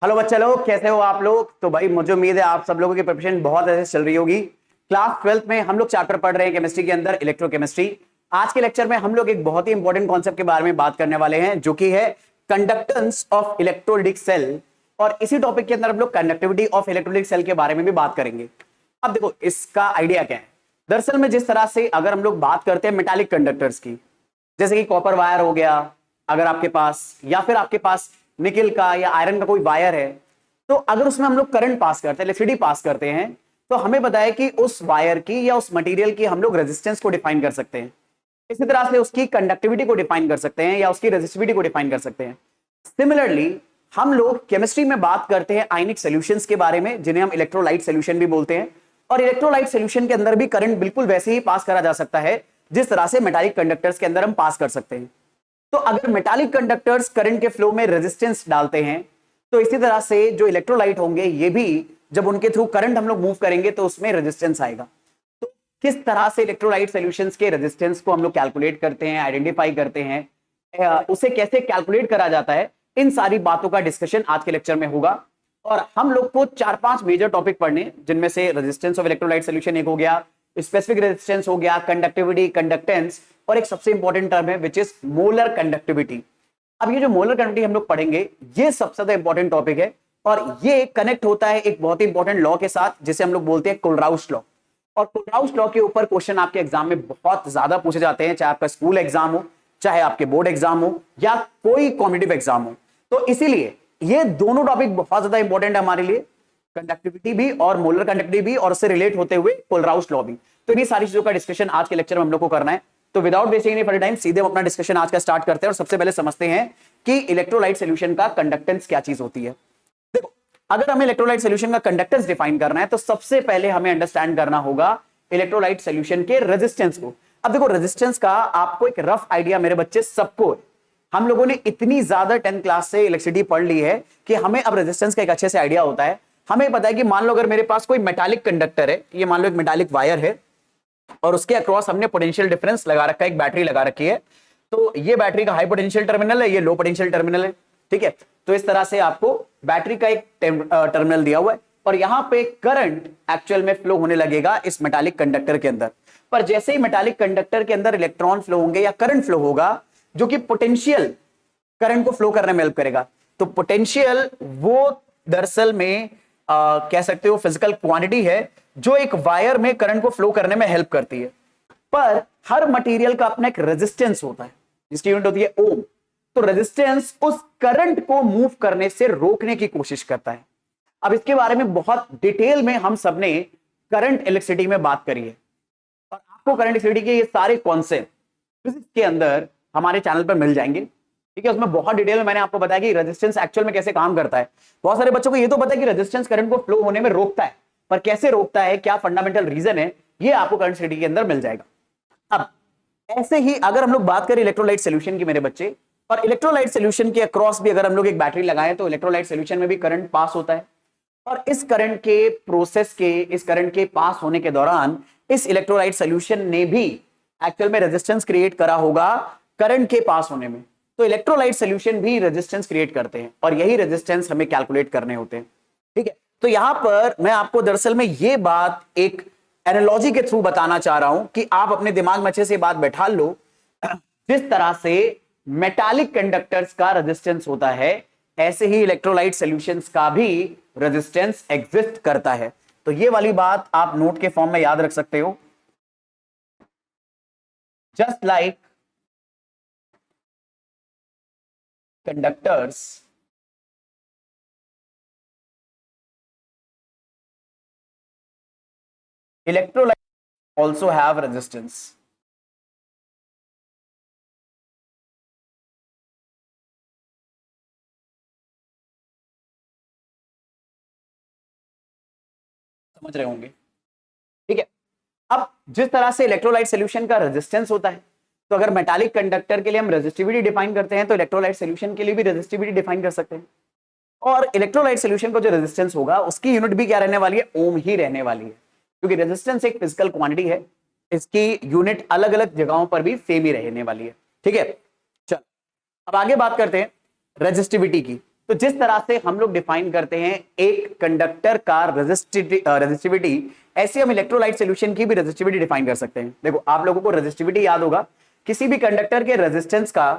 Hello बच्चा लोग, कैसे हो आप लोग। तो भाई मुझे उम्मीद है आप सब लोगों की प्रिपरेशन बहुत अच्छे से चल रही होगी। क्लास 12th में हम लोग चैप्टर पढ़ रहे हैं केमिस्ट्री के अंदर इलेक्ट्रोकेमिस्ट्री। आज के लेक्चर में हम लोग एक बहुत ही इंपॉर्टेंट कॉन्सेप्ट के बारे में बात करने वाले हैं, जो कि है कंडक्टेंस ऑफ इलेक्ट्रोलाइटिक सेल। और इसी टॉपिक के अंदर हम लोग कंडक्टिविटी ऑफ इलेक्ट्रोलाइटिक सेल के बारे में भी बात करेंगे। अब देखो इसका आइडिया क्या है। दरअसल में जिस तरह से अगर हम लोग बात करते हैं मेटालिक कंडक्टर्स की, जैसे कि कॉपर वायर हो गया अगर आपके पास, या फिर आपके पास निकल का या आयरन का कोई वायर है, तो अगर उसमें हम लोग करंट पास करते हैं, इलेक्ट्रिसिटी पास करते हैं, तो हमें पता है कि उस वायर की या उस मटेरियल की हम लोग रेजिस्टेंस को डिफाइन कर सकते हैं। इसी तरह से उसकी कंडक्टिविटी को डिफाइन कर सकते हैं या उसकी रेजिस्टिविटी को डिफाइन कर सकते हैं। सिमिलरली हम लोग केमिस्ट्री में बात करते हैं आयनिक सॉल्यूशंस के बारे में, जिन्हें हम इलेक्ट्रोलाइट सॉल्यूशन भी बोलते हैं। और इलेक्ट्रोलाइट सॉल्यूशन के अंदर भी करंट बिल्कुल वैसे ही पास करा जा सकता है जिस तरह से मेटालिक कंडक्टर्स के अंदर हम पास कर सकते हैं। तो अगर मेटालिक कंडक्टर्स करंट के फ्लो में रेजिस्टेंस डालते हैं, तो इसी तरह से जो इलेक्ट्रोलाइट होंगे ये भी जब उनके थ्रू करंट हम लोग मूव करेंगे तो उसमें रेजिस्टेंस आएगा। तो किस तरह से इलेक्ट्रोलाइट सॉल्यूशंस के रेजिस्टेंस को हम लोग कैलकुलेट करते हैं, आइडेंटिफाई करते हैं, उसे कैसे कैलकुलेट करा जाता है, इन सारी बातों का डिस्कशन आज के लेक्चर में होगा। और हम लोग को 4-5 मेजर टॉपिक पढ़ने, जिनमें से रेजिस्टेंस ऑफ इलेक्ट्रोलाइट सॉल्यूशन एक हो गया, स्पेसिफिक रेजिस्टेंस हो गया, कंडक्टिविटी, कंडक्टेंस, और एक सबसे इंपॉर्टेंट टर्म है विच इज मोलर कंडक्टिविटी। अब ये जो मोलर कंडक्टिविटी हम लोग पढ़ेंगे, ये सबसे ज्यादा इंपॉर्टेंट टॉपिक है और ये कनेक्ट होता है एक बहुत ही इंपॉर्टेंट लॉ के साथ, जिसे हम लोग बोलते हैं कोलराउस लॉ। और कोलराउस लॉ के ऊपर क्वेश्चन आपके एग्जाम में बहुत ज्यादा पूछे जाते हैं, चाहे आपका स्कूल एग्जाम हो, चाहे आपके बोर्ड एग्जाम हो, या कोई कॉम्पिटिटिव एग्जाम हो। तो इसीलिए ये दोनों टॉपिक बहुत ज्यादा इंपॉर्टेंट है हमारे लिए, कंडक्टिविटी भी और मोलर कंडक्टिविटी भी, और उससे रिलेट होते हुए कोलराउस लॉ भी। तो इन्हीं सारी चीजों का डिस्कशन आज के लेक्चर में हम लोग को करना है। तो without wasting any further time सीधे हम अपना डिस्कशन आज का स्टार्ट करते हैं और सबसे पहले समझते हैं कि इलेक्ट्रोलाइट सॉल्यूशन का कंडक्टेंस क्या चीज होती है। देखो, अगर हमें इलेक्ट्रोलाइट सॉल्यूशन का कंडक्टेंस डिफाइन करना है तो सबसे पहले हमें अंडरस्टैंड करना होगा इलेक्ट्रोलाइट सॉल्यूशन के रेजिस्टेंस को। अब देखो, रेजिस्टेंस का आपको एक रफ आइडिया मेरे बच्चे सबको है। हम लोगों ने इतनी ज्यादा 10th क्लास से इलेक्ट्रिसिटी पढ़ ली है कि हमें अब रेजिस्टेंस का एक अच्छे से आइडिया होता है। हमें पता है कि मान लो अगर मेरे पास कोई मेटालिक कंडक्टर है, ये मान लो एक मेटालिक वायर है, और उसके अक्रॉस हमने पोटेंशियल डिफरेंस लगा रखा है, एक बैटरी लगा रखी है। तो ये बैटरी का हाई पोटेंशियल टर्मिनल है, ये लो पोटेंशियल टर्मिनल है, ठीक है। तो इस तरह से आपको बैटरी का एक टर्मिनल दिया हुआ है और यहां पे करंट एक्चुअल में फ्लो होने लगेगा इस मेटालिक कंडक्टर के अंदर। पर जैसे ही मेटालिक कंडक्टर के अंदर इलेक्ट्रॉन फ्लो होंगे या करंट फ्लो होगा, जो कि पोटेंशियल करंट को फ्लो करने में हेल्प करेगा। तो पोटेंशियल वो दरअसल में कह सकते हो फिजिकल क्वांटिटी है जो एक वायर में करंट को फ्लो करने में हेल्प करती है। पर हर मटेरियल का अपना एक रेजिस्टेंस होता है जिसकी यूनिट होती है ओम। तो रेजिस्टेंस उस करंट को मूव करने से रोकने की कोशिश करता है। अब इसके बारे में बहुत डिटेल में हम सबने करंट इलेक्ट्रिसिटी में बात करी है और आपको करंट इलेक्ट्रिसिटी के ये सारे कॉन्सेप्ट फिजिक्स के अंदर हमारे चैनल पर मिल जाएंगे, ठीक है। उसमें बहुत डिटेल में मैंने आपको बताया कि रेजिस्टेंस एक्चुअल में कैसे काम करता है। बहुत सारे बच्चों को ये तो पता है कि रेजिस्टेंस करंट को फ्लो होने में रोकता है, पर कैसे रोकता है, क्या फंडामेंटल रीजन है, ये आपको करंट स्टडी के अंदर मिल जाएगा। अब ऐसे ही अगर हम लोग बात करें इलेक्ट्रोलाइट सॉल्यूशन की मेरे बच्चे, और इलेक्ट्रोलाइट सॉल्यूशन के अक्रॉस भी अगर हम लोग एक बैटरी लगाएं तो इलेक्ट्रोलाइट सॉल्यूशन में भी करंट पास होता है। और इस करंट के प्रोसेस के, इस करंट के पास होने के दौरान इस इलेक्ट्रोलाइट सॉल्यूशन ने भी एक्चुअल में रेजिस्टेंस क्रिएट करा होगा करंट के पास होने में। तो इलेक्ट्रोलाइट सॉल्यूशन भी रेजिस्टेंस क्रिएट करते हैं और यही रेजिस्टेंस हमें कैलकुलेट करने होते हैं, ठीक है। तो यहां पर मैं आपको दरअसल में ये बात एक एनालॉजी के थ्रू बताना चाह रहा हूं कि आप अपने दिमाग में अच्छे से बात बैठा लो। जिस तरह से मेटालिक कंडक्टर्स का रेजिस्टेंस होता है, ऐसे ही इलेक्ट्रोलाइट सॉल्यूशंस का भी रेजिस्टेंस एग्जिस्ट करता है। तो ये वाली बात आप नोट के फॉर्म में याद रख सकते हो। Just like conductors electrolytes also have resistance। समझ रहे होंगे, ठीक है। अब जिस तरह से इलेक्ट्रोलाइट सॉल्यूशन का रेजिस्टेंस होता है, तो अगर मेटालिक कंडक्टर के लिए हम रेजिस्टिविटी डिफाइन करते हैं तो इलेक्ट्रोलाइट सॉल्यूशन के लिए भी रेजिस्टिविटी डिफाइन कर सकते हैं। और इलेक्ट्रोलाइट सॉल्यूशन का जो रेजिस्टेंस होगा उसकी यूनिट भी क्या रहने वाली है, ओम ही रहने वाली है, क्योंकि रेजिस्टेंस एक फिजिकल क्वांटिटी है, इसकी यूनिट अलग अलग जगहों पर भी सेम ही रहने वाली है, ठीक है। चल अब आगे बात करते हैं रेजिस्टिविटी की। तो जिस तरह से हम लोग डिफाइन करते हैं एक कंडक्टर का रेजिस्टिविटी, ऐसे हम इलेक्ट्रोलाइट सॉल्यूशन की भी रेजिस्टिविटी डिफाइन कर सकते हैं। देखो आप लोगों को रेजिस्टिविटी याद होगा, किसी भी कंडक्टर के रेजिस्टेंस का,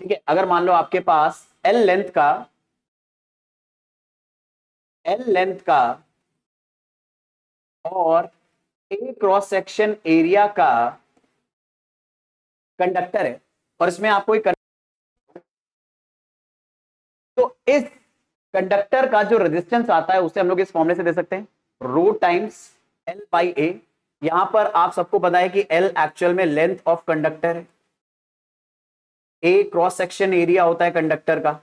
ठीक है, अगर मान लो आपके पास एल लेंथ का और ए क्रॉस सेक्शन एरिया का कंडक्टर है और इसमें आपको एक, तो इस कंडक्टर का जो रेजिस्टेंस आता है उसे हम लोग इस फॉर्मूले से दे सकते हैं, रो टाइम्स एल बाई ए। यहां पर आप सबको पता है कि एल एक्चुअल में लेंथ ऑफ कंडक्टर है, ए क्रॉस सेक्शन एरिया होता है कंडक्टर का,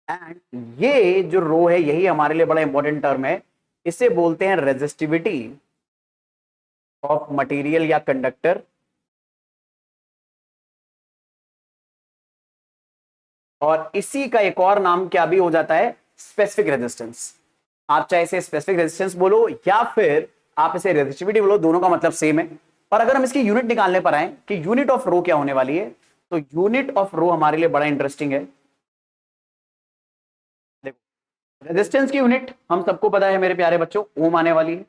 एंड ये जो रो है यही हमारे लिए बड़ा इंपॉर्टेंट टर्म है, इसे बोलते हैं रेजिस्टिविटी ऑफ मटेरियल या कंडक्टर। और इसी का एक और नाम क्या भी हो जाता है, स्पेसिफिक रेजिस्टेंस। आप चाहे इसे स्पेसिफिक रेजिस्टेंस बोलो या फिर आप इसे रेजिस्टिविटी बोलो, दोनों का मतलब सेम है। और अगर हम इसकी यूनिट निकालने पर आए कि यूनिट ऑफ रो क्या होने वाली है, तो यूनिट ऑफ रो हमारे लिए बड़ा इंटरेस्टिंग है। देखो रेजिस्टेंस की यूनिट हम सबको पता है मेरे प्यारे बच्चों, ओम आने वाली है।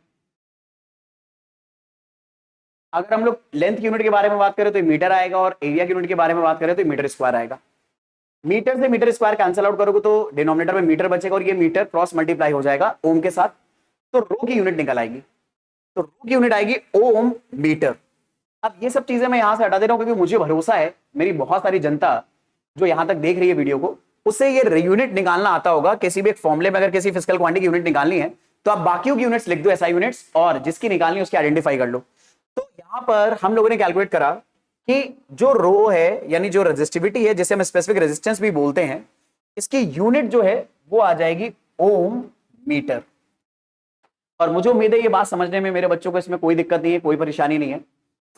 अगर हम लोग लेंथ की यूनिट के बारे में बात करें तो मीटर आएगा, और एरिया की यूनिट के बारे में बात करें तो मीटर स्क्वायर आएगा। मीटर से मीटर स्क्वायर कैंसिल आउट करोगे तो डिनोमिनेटर में मीटर बचेगा और ये मीटर क्रॉस मल्टीप्लाई हो जाएगा ओम के साथ, तो रो की यूनिट निकल आएगी। तो रो की यूनिट आएगी ओम मीटर। अब ये सब चीजें मैं यहां से हटा दे रहा हूं क्योंकि मुझे भरोसा है मेरी बहुत सारी जनता जो यहां तक देख रही है वीडियो को, उससे ये यूनिट निकालना आता होगा। किसी भी एक फॉर्मूले में अगर किसी फिजिकल क्वांटिटी की यूनिट निकालनी है तो आप बाकियों की यूनिट्स लिख दो, एसआई यूनिट्स, और जिसकी निकालनी है उसकी आइडेंटिफाई कर लो। तो यहां पर हम लोगों ने कैलकुलेट करा कि जो रो है यानी जो रेजिस्टिविटी है, जिसे हम स्पेसिफिक रेजिस्टेंस भी बोलते हैं, इसकी यूनिट जो है वो आ जाएगी ओम मीटर। और मुझे उम्मीद है ये बात समझने में मेरे बच्चों को इसमें कोई दिक्कत नहीं है, कोई परेशानी नहीं है,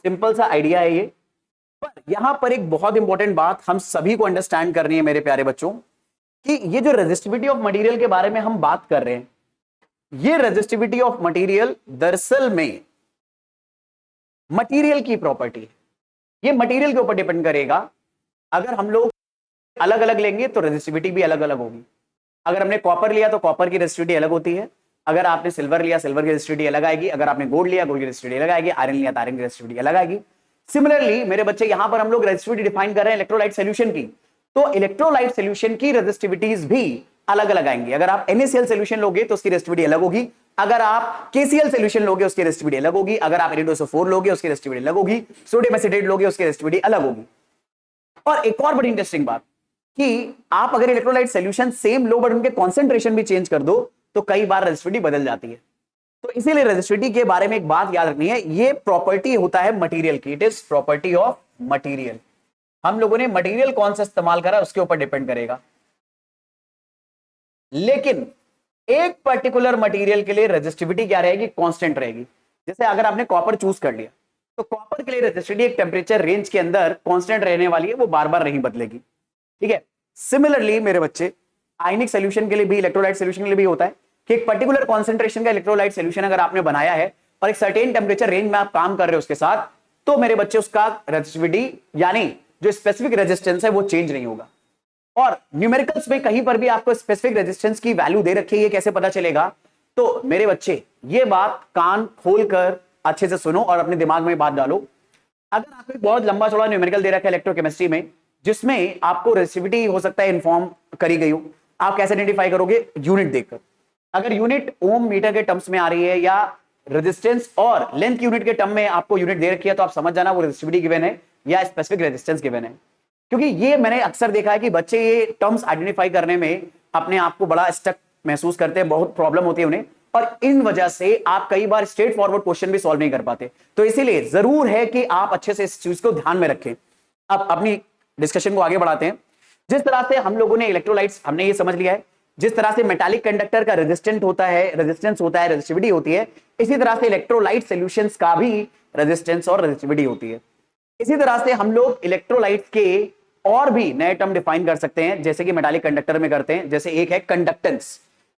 सिंपल सा आइडिया है ये। पर यहां पर एक बहुत इंपॉर्टेंट बात हम सभी को अंडरस्टैंड करनी है मेरे प्यारे बच्चों, कि ये जो रेजिस्टिविटी ऑफ मटेरियल के बारे में हम बात कर रहे हैं, ये रेजिस्टिविटी ऑफ मटेरियल दरअसल में मटेरियल की प्रॉपर्टी है। ये मटेरियल के ऊपर डिपेंड करेगा। अगर हम लोग अलग अलग लेंगे तो रेजिस्टिविटी भी अलग अलग होगी। अगर हमने कॉपर लिया तो कॉपर की रेजिस्टिविटी अलग होती है, अगर आपने सिल्वर लिया सिल्वर की रेजिस्टिविटी अलग आएगी, अगर आपने गोल्ड लिया गोल्ड की रेजिस्टिविटी अलग आएगी, आयरन लिया तो आयरन की रेजिस्टिविटी अलग आएगी। सिमिलरली मेरे बच्चे यहां पर हम लोग रेजिस्टिविटी डिफाइन कर रहे हैं इलेक्ट्रोलाइट सॉल्यूशन की, तो इलेक्ट्रोलाइट सॉल्यूशन की रेजिस्टिविटीज भी अलग अलग आएंगी। अगर आप NaCl सॉल्यूशन लोगे तो उसकी रेजिस्टिविटी अलग होगी, अगर आप KCl सॉल्यूशन लोगे उसकी रेजिस्टिविटी अलग होगी, अगर आप H2SO4 लोगे उसकी रेजिस्टिविटी अलग होगी, सोडियम एसिटेट लोगे उसकी रेजिस्टिविटी अलग होगी। और एक और बड़ी इंटरेस्टिंग बात कि आप अगर electrolyte solution same low but उनके कॉन्सेंट्रेशन भी चेंज कर दो तो कई बार रेजिस्टिविटी बदल जाती है। तो इसीलिए रेजिस्टिविटी के बारे में एक बात याद रखनी है, ये प्रॉपर्टी होता है मटेरियल की, it is property of material. हम लोगों ने मटेरियल कौन सा इस्तेमाल करा उसके ऊपर डिपेंड करेगा। लेकिन एक पर्टिकुलर मटेरियल के लिए रेजिस्टिविटी क्या रहेगी, कांस्टेंट रहेगी। जैसे अगर आपने कॉपर चूज कर लिया तो कॉपर के लिए रेजिस्टिविटी एक टेम्परेचर रेंज के अंदर कांस्टेंट रहने वाली है, वो बार बार नहीं बदलेगी, ठीक है। सिमिलरली मेरे बच्चे आयनिक सॉल्यूशन के लिए भी, इलेक्ट्रोलाइट सॉल्यूशन के लिए भी होता है कि एक पर्टिकुलर कॉन्सेंट्रेशन का इलेक्ट्रोलाइट सॉल्यूशन अगर आपने बनाया है और एक सर्टेन टेम्परेचर रेंज में आप काम कर रहे हो उसके साथ, तो मेरे बच्चे उसका रेजिस्टिविटी यानी जो स्पेसिफिक रेजिस्टेंस है वो चेंज नहीं होगा। और न्यूमेरिकल्स में कहीं पर भी आपको स्पेसिफिक रेजिस्टेंस की वैल्यू दे रखी है, ये कैसे पता चलेगा? तो मेरे बच्चे ये बात कान खोलकर अच्छे से सुनो और अपने दिमाग में बात डालो। अगर आपको बहुत लंबा चौड़ा न्यूमेरिकल दे रखा है इलेक्ट्रोकेमिस्ट्री में, जिसमें आपको रेजिस्टिविटी हो सकता है इन्फॉर्म करी गई हो, आप कैसे आइडेंटिफाई करोगे? यूनिट देखकर। अगर यूनिट ओम मीटर के टर्म्स में आ रही है या रेजिस्टेंस और लेंथ की यूनिट के टर्म में आपको यूनिट दे रखी है, तो आप समझ जाना वो रेजिस्टिविटी गिवन है या स्पेसिफिक रेजिस्टेंस गिवन है। क्योंकि ये मैंने अक्सर देखा है कि बच्चे ये टर्म्स आइडेंटिफाई करने में अपने आप को बड़ा स्टक महसूस करते हैं, बहुत प्रॉब्लम होती है उन्हें, और इन वजह से आप कई बार स्ट्रेट फॉरवर्ड क्वेश्चन भी सॉल्व नहीं कर पाते। तो इसीलिए जरूर है कि आप अच्छे से इस चीज को ध्यान में रखें। अब अपनी डिस्कशन को आगे बढ़ाते हैं। जिस तरह से हम लोगों ने इलेक्ट्रोलाइट्स हमने ये समझ लिया है, जिस तरह से मेटालिक कंडक्टर का रेजिस्टेंस होता है, रेजिस्टिविटी होती है, इसी तरह से इलेक्ट्रोलाइट सॉल्यूशंस का भी रेजिस्टेंस और रेजिस्टिविटी होती है। इसी तरह से हम लोग इलेक्ट्रोलाइट्स के और भी नए टर्म डिफाइन कर सकते हैं, जैसे कि मेटालिक कंडक्टर में करते हैं। जैसे एक है कंडक्टेंस,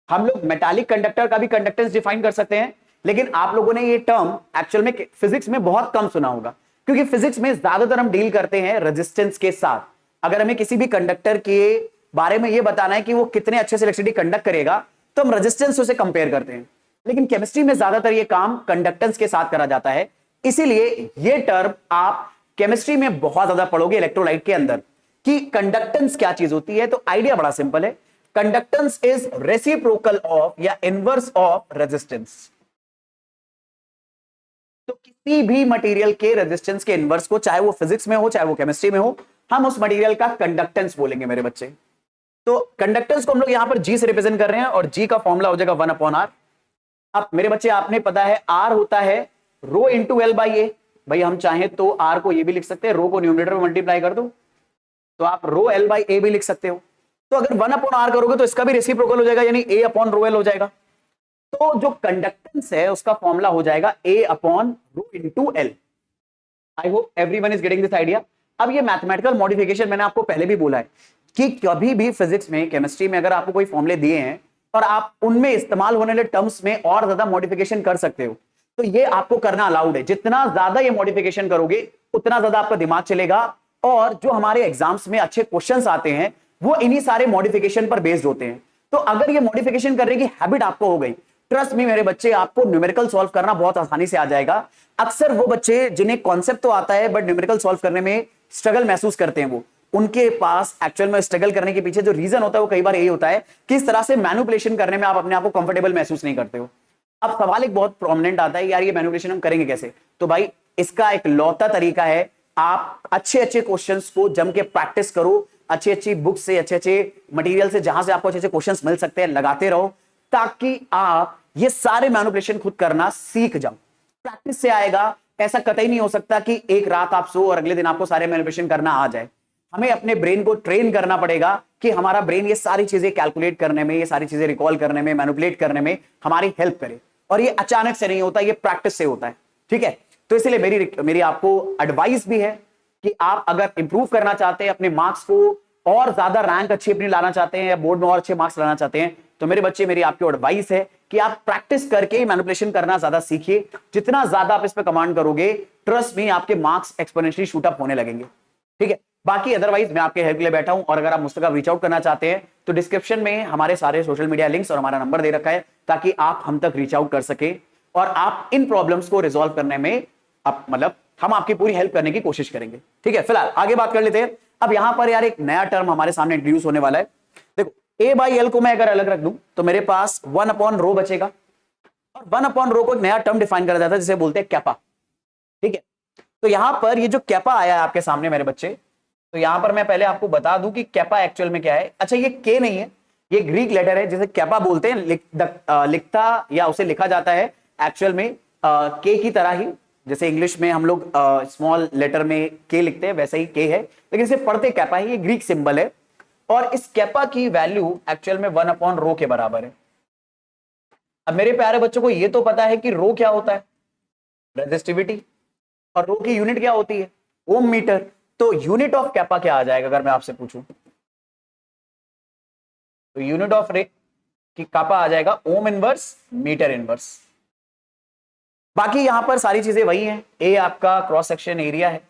हम लोग मेटालिक कंडक्टर का भी कंडक्टेंस डिफाइन कर सकते हैं, लेकिन आप लोगों ने ये टर्म एक्चुअल में फिजिक्स में बहुत कम सुना होगा। क्योंकि फिजिक्स में ज्यादातर हम डील करते हैं रेजिस्टेंस के साथ। अगर हमें किसी भी कंडक्टर के बारे में यह बताना है कि वो कितने अच्छे से इलेक्ट्रिसिटी कंडक्ट करेगा तो हम रेजिस्टेंस से कंपेयर करते हैं, लेकिन केमिस्ट्री में ज्यादातर ये काम कंडक्टेंस के साथ करा जाता है। इसीलिए ये टर्म आप केमिस्ट्री में बहुत ज्यादा पढ़ोगे इलेक्ट्रोलाइट के अंदर कि कंडक्टेंस क्या चीज होती है। तो आइडिया बड़ा सिंपल है, कंडक्टेंस इज रेसिप्रोकल ऑफ या इनवर्स ऑफ रेजिस्टेंस। तो किसी भी मटेरियल के रेजिस्टेंस के इनवर्स को, चाहे वो फिजिक्स में हो चाहे वो केमिस्ट्री में हो, हम उस मटेरियल का कंडक्टेंस बोलेंगे मेरे बच्चे। तो कंडक्टेंस को हम लोग यहां पर जी से रिप्रेजेंट कर रहे हैं और जी का फॉर्मूला हो जाएगा 1/r। अब मेरे बच्चे आपने पता है आर होता है रो इंटू एल बाई ए। भाई हम चाहें तो आर को ये भी लिख सकते हैं, रो को न्यूमरेटर में मल्टीप्लाई कर दो तो आप रो एल बाई ए भी लिख सकते हो। तो अगर 1/r करोगे तो इसका भी रेसिप्रोकल हो जाएगा, यानी ए अपॉन रो एल हो जाएगा। तो जो कंडक्टेंस है उसका फॉर्मूला हो जाएगा A upon rho into L. I hope everyone is getting this idea. अब ये मैथमेटिकल मॉडिफिकेशन मैंने आपको पहले भी बोला है कि कभी भी फिजिक्स में केमिस्ट्री में अगर आपको कोई फॉर्मूले दिए हैं और आप उनमें इस्तेमाल होने वाले टर्म्स में और ज्यादा मॉडिफिकेशन कर सकते हो, तो ये आपको करना अलाउड है। जितना ज्यादा ये मॉडिफिकेशन करोगे उतना ज्यादा आपका दिमाग चलेगा, और जो हमारे एग्जाम्स में अच्छे क्वेश्चंस आते हैं वो इन्हीं सारे मॉडिफिकेशन पर बेस्ड होते हैं। तो अगर ये मॉडिफिकेशन करने की हैबिट आपको हो गई, ट्रस्ट मी मेरे बच्चे, आपको न्यूमेरिकल सॉल्व करना बहुत आसानी से आ जाएगा। अक्सर वो बच्चे जिन्हें कॉन्सेप्ट तो आता है बट न्यूमेरिकल सॉल्व करने में स्ट्रगल महसूस करते हैं, वो उनके पास एक्चुअल में स्ट्रगल करने के पीछे जो रीजन होता है वो कई बार यही होता है कि इस तरह से मैनिपुलेशन करने में आप अपने आप को कंफर्टेबल महसूस नहीं करते हो। अब सवाल एक बहुत प्रोमिनेंट आता है, यार ये मैनिपुलेशन हम करेंगे कैसे? तो भाई इसका एक लौता तरीका है, आप अच्छे अच्छे क्वेश्चंस को जम के प्रैक्टिस करो, अच्छी अच्छी बुक से, अच्छे अच्छे मटेरियल से, जहां से आपको अच्छे अच्छे क्वेश्चंस मिल सकते हैं, लगाते रहो ताकि आप ये सारे मैनिपुलेशन खुद करना सीख जाओ। प्रैक्टिस से आएगा, ऐसा कतई नहीं हो सकता कि एक रात आप सो और अगले दिन आपको सारे मैनिपुलेशन करना आ जाए। हमें अपने ब्रेन को ट्रेन करना पड़ेगा कि हमारा ब्रेन ये सारी चीजें कैलकुलेट करने में, ये सारी चीजें रिकॉल करने में, मैनिपुलेट करने में हमारी हेल्प करे। और ये अचानक से नहीं होता, ये प्रैक्टिस से होता है, ठीक है? तो इसलिए मेरी आपको एडवाइस भी है कि आप अगर इंप्रूव करना चाहते हैं, अपने मार्क्स को और ज्यादा रैंक अच्छी अपनी लाना चाहते हैं या बोर्ड में और अच्छे मार्क्स लाना चाहते हैं, तो मेरे बच्चे मेरी आपकी एडवाइस है कि आप प्रैक्टिस करके मैनिपुलेशन करना ज्यादा सीखिए। जितना ज्यादा आप इस पे कमांड करोगे, ट्रस्ट मी, आपके मार्क्स एक्सपोनेंशियली शूट अप होने लगेंगे, ठीक है? बाकी अदरवाइज मैं आपके हेल्प के लिए बैठा हूं, और अगर आप मुझसे रीच आउट करना चाहते हैं तो डिस्क्रिप्शन में हमारे सारे सोशल मीडिया लिंक्स और हमारा नंबर दे रखा है ताकि आप हम तक रीच आउट कर सके और आप इन प्रॉब्लम्स को रिजॉल्व करने में मतलब हम आपकी पूरी हेल्प करने की कोशिश करेंगे, ठीक है? फिलहाल आगे बात कर लेते हैं। अब यहां पर यार एक नया टर्म हमारे सामने इंट्रोड्यूस होने वाला है। देखो, ए बाई एल को मैं अगर अलग रख दूं तो मेरे पास 1/रो बचेगा, और 1/रो को एक नया टर्म डिफाइन करा जाता है जिसे बोलते हैं कैपा, ठीक है? तो यहां पर ये जो कैपा आया है आपके सामने मेरे बच्चे, तो यहां पर मैं पहले आपको बता दूं कि कैपा एक्चुअल में क्या है। अच्छा, ये के नहीं है, ये ग्रीक लेटर है जिसे कैपा बोलते हैं। लिखता या उसे लिखा जाता है एक्चुअल में के की तरह ही, जैसे इंग्लिश में हम लोग स्मॉल लेटर में के लिखते हैं वैसे ही के है, लेकिन इसे पढ़ते कैपा है। ये ग्रीक सिंबल है और इस कैपा की वैल्यू एक्चुअल में 1/रो के बराबर है। अब मेरे प्यारे बच्चों को ये तो पता है कि रो क्या होता है, रेजिस्टिविटी, और रो की यूनिट क्या होती है, ओम मीटर। तो यूनिट ऑफ कैपा क्या आ जाएगा अगर मैं आपसे पूछूं? तो यूनिट ऑफ रे की कैपा आ जाएगा ओम इनवर्स मीटर इनवर्स। बाकी यहां पर सारी चीजें वही हैं। ए आपका क्रॉस सेक्शन एरिया है।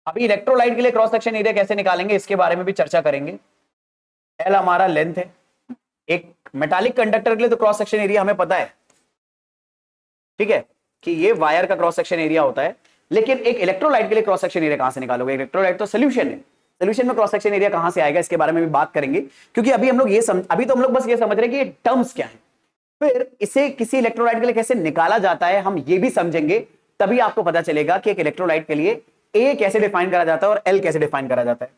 अभी इलेक्ट्रोलाइट के लिए क्रॉस सेक्शन एरिया कैसे निकालेंगे इसके बारे में भी चर्चा करेंगे। एल हमारा लेंथ है। एक मेटालिक कंडक्टर के लिए तो क्रॉस सेक्शन एरिया हमें पता है, ठीक है, कि ये वायर का क्रॉस सेक्शन एरिया होता है, लेकिन एक इलेक्ट्रोलाइट के लिए क्रॉस सेक्शन एरिया कहां से निकालोगे? इलेक्ट्रोलाइट तो सोल्यूशन है, सोल्यूशन में क्रॉस सेक्शन एरिया कहां से आएगा इसके बारे में भी बात करेंगे, क्योंकि अभी हम लोग अभी तो हम लोग बस ये समझ रहे हैं कि ये टर्म्स क्या है, फिर इसे किसी इलेक्ट्रोलाइट के लिए कैसे निकाला जाता है हम ये भी समझेंगे। तभी आपको पता चलेगा कि एक इलेक्ट्रोलाइट के लिए ए कैसे डिफाइन करा जाता है और एल कैसे डिफाइन करा जाता है।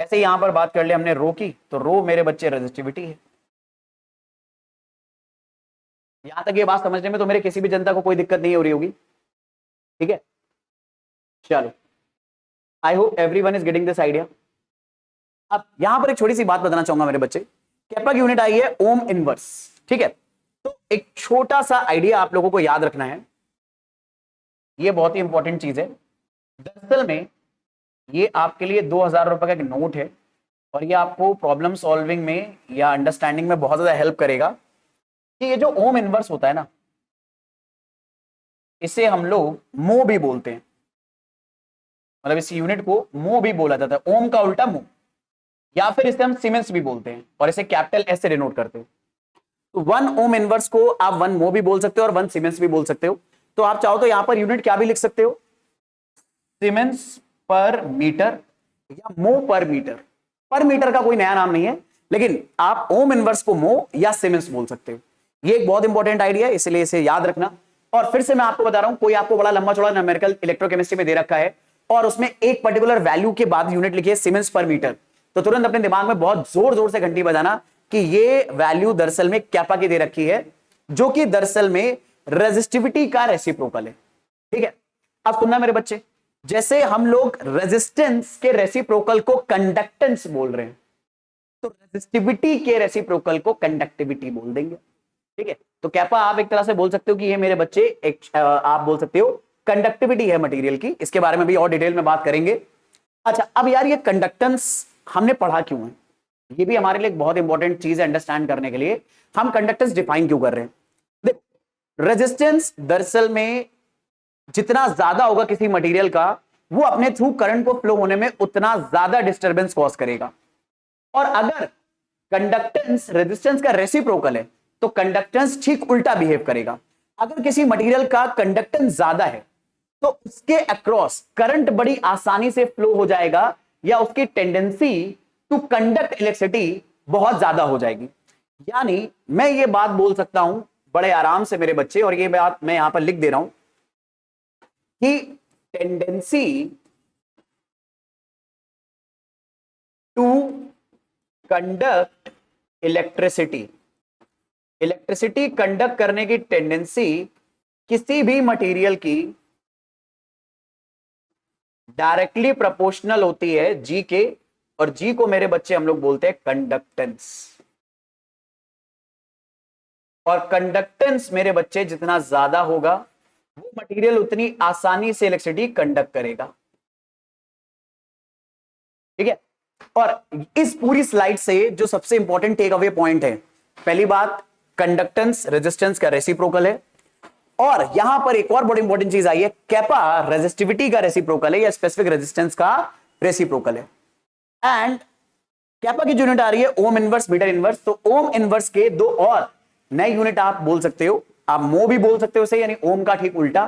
ऐसे यहां पर बात कर ले हमने रो की, तो रो मेरे बच्चे रेजिस्टिविटी है। यहां तक ये बात समझने में तो मेरे किसी भी जनता को कोई दिक्कत नहीं हो रही होगी, ठीक है? चलो, आई hope everyone is getting this idea. अब यहां पर एक छोटी सी बात बताना चाहूंगा मेरे बच्चे, कैपा की यूनिट आई है ओम इनवर्स, ठीक है? तो एक छोटा सा आइडिया आप लोगों को याद रखना है, ये बहुत ही इंपॉर्टेंट चीज है। दरअसल में ये आपके लिए 2000 रुपए का एक नोट है और ये आपको प्रॉब्लम सॉल्विंग में या अंडरस्टैंडिंग में बहुत ज्यादा हेल्प करेगा कि ये जो ओम इनवर्स होता है ना, इसे हम लोग मो भी बोलते हैं, मतलब इस यूनिट को मो भी बोला जाता है, ओम का उल्टा मो, या फिर इसे हम सीमेंस भी बोलते हैं और इसे कैपिटल एस से डिनोट करते हैं। तो 1 ओम इनवर्स को आप 1 मो भी बोल सकते हो और 1 सीमेंस भी बोल सकते हो। तो आप चाहो तो यहां पर यूनिट क्या भी लिख सकते हो, सीमेंस पर मीटर या मो पर मीटर। पर मीटर का कोई नया नाम नहीं है, लेकिन आप ओम इनवर्स को मो या सीमेंस बोल सकते हो। ये एक बहुत इंपॉर्टेंट आइडिया है, इसलिए इसे याद रखना। और फिर से मैं आपको बता रहा हूं, कोई आपको बड़ा लंबा चौड़ा न्यूमेरिकल इलेक्ट्रोकेमिस्ट्री में दे रखा है और उसमें एक पर्टिकुलर वैल्यू के बाद यूनिट लिखी है सीमेंस पर मीटर, तो तुरंत अपने दिमाग में बहुत जोर जोर से घंटी बजाना कि ये वैल्यू दरअसल में कैपा की दे रखी है, जो कि दरअसल में रेजिस्टिविटी का रेसिप्रोकल है। ठीक है, अब सुनना मेरे बच्चे, जैसे हम लोग रेजिस्टेंस के रेसिप्रोकल को कंडक्टेंस बोल रहे हैं, तो रेजिस्टिविटी के रेसिप्रोकल को कंडक्टिविटी बोल देंगे। ठीक है, तो कैपा आप एक तरह से बोल सकते हो कि ये मेरे बच्चे एक आप बोल सकते हो कंडक्टिविटी है मटेरियल की। इसके बारे में भी और डिटेल में बात करेंगे। अच्छा, अब यार ये कंडक्टेंस हमने पढ़ा क्यों है, ये भी हमारे लिए एक बहुत इंपॉर्टेंट चीज है अंडरस्टैंड करने के लिए। हम कंडक्टेंस डिफाइन क्यों कर रहे हैं? देख, रेजिस्टेंस दरअसल में जितना ज्यादा होगा किसी मटेरियल का, वो अपने थ्रू करंट को फ्लो होने में उतना ज्यादा डिस्टर्बेंस कॉज करेगा। और अगर कंडक्टेंस रेजिस्टेंस का रेसिप्रोकल है, तो कंडक्टेंस ठीक उल्टा बिहेव करेगा। अगर किसी मटेरियल का कंडक्टेंस ज्यादा है, तो उसके अक्रॉस करंट बड़ी आसानी से फ्लो हो जाएगा, या उसकी टेंडेंसी टू कंडक्ट इलेक्ट्रिसिटी बहुत ज्यादा हो जाएगी। यानी मैं ये बात बोल सकता हूं बड़े आराम से मेरे बच्चे, और ये बात मैं यहां पर लिख दे रहा हूं कि tendency to conduct electricity, electricity conduct करने की टेंडेंसी किसी भी मटेरियल की डायरेक्टली प्रोपोर्शनल होती है जी के, और जी को मेरे बच्चे हम लोग बोलते हैं कंडक्टेंस। और कंडक्टेंस मेरे बच्चे जितना ज्यादा होगा, वो मटेरियल उतनी आसानी से इलेक्ट्रिसिटी कंडक्ट करेगा। ठीक है, और इस पूरी स्लाइड से जो सबसे इंपॉर्टेंट टेक अवे पॉइंट है, पहली बात, कंडक्टेंस रेजिस्टेंस का रेसिप्रोकल है। और यहां पर एक और बड़ी इंपॉर्टेंट चीज आई है, कैपा रेजिस्टिविटी का रेसिप्रोकल है या स्पेसिफिक रेजिस्टेंस का रेसिप्रोकल है। एंड कैपा की यूनिट आ रही है ओम इनवर्स मीटर इनवर्स। तो ओम इनवर्स के दो और नए यूनिट आप बोल सकते हो, आप मो भी बोल सकते हो इसे, यानी ओम का ठीक उल्टा,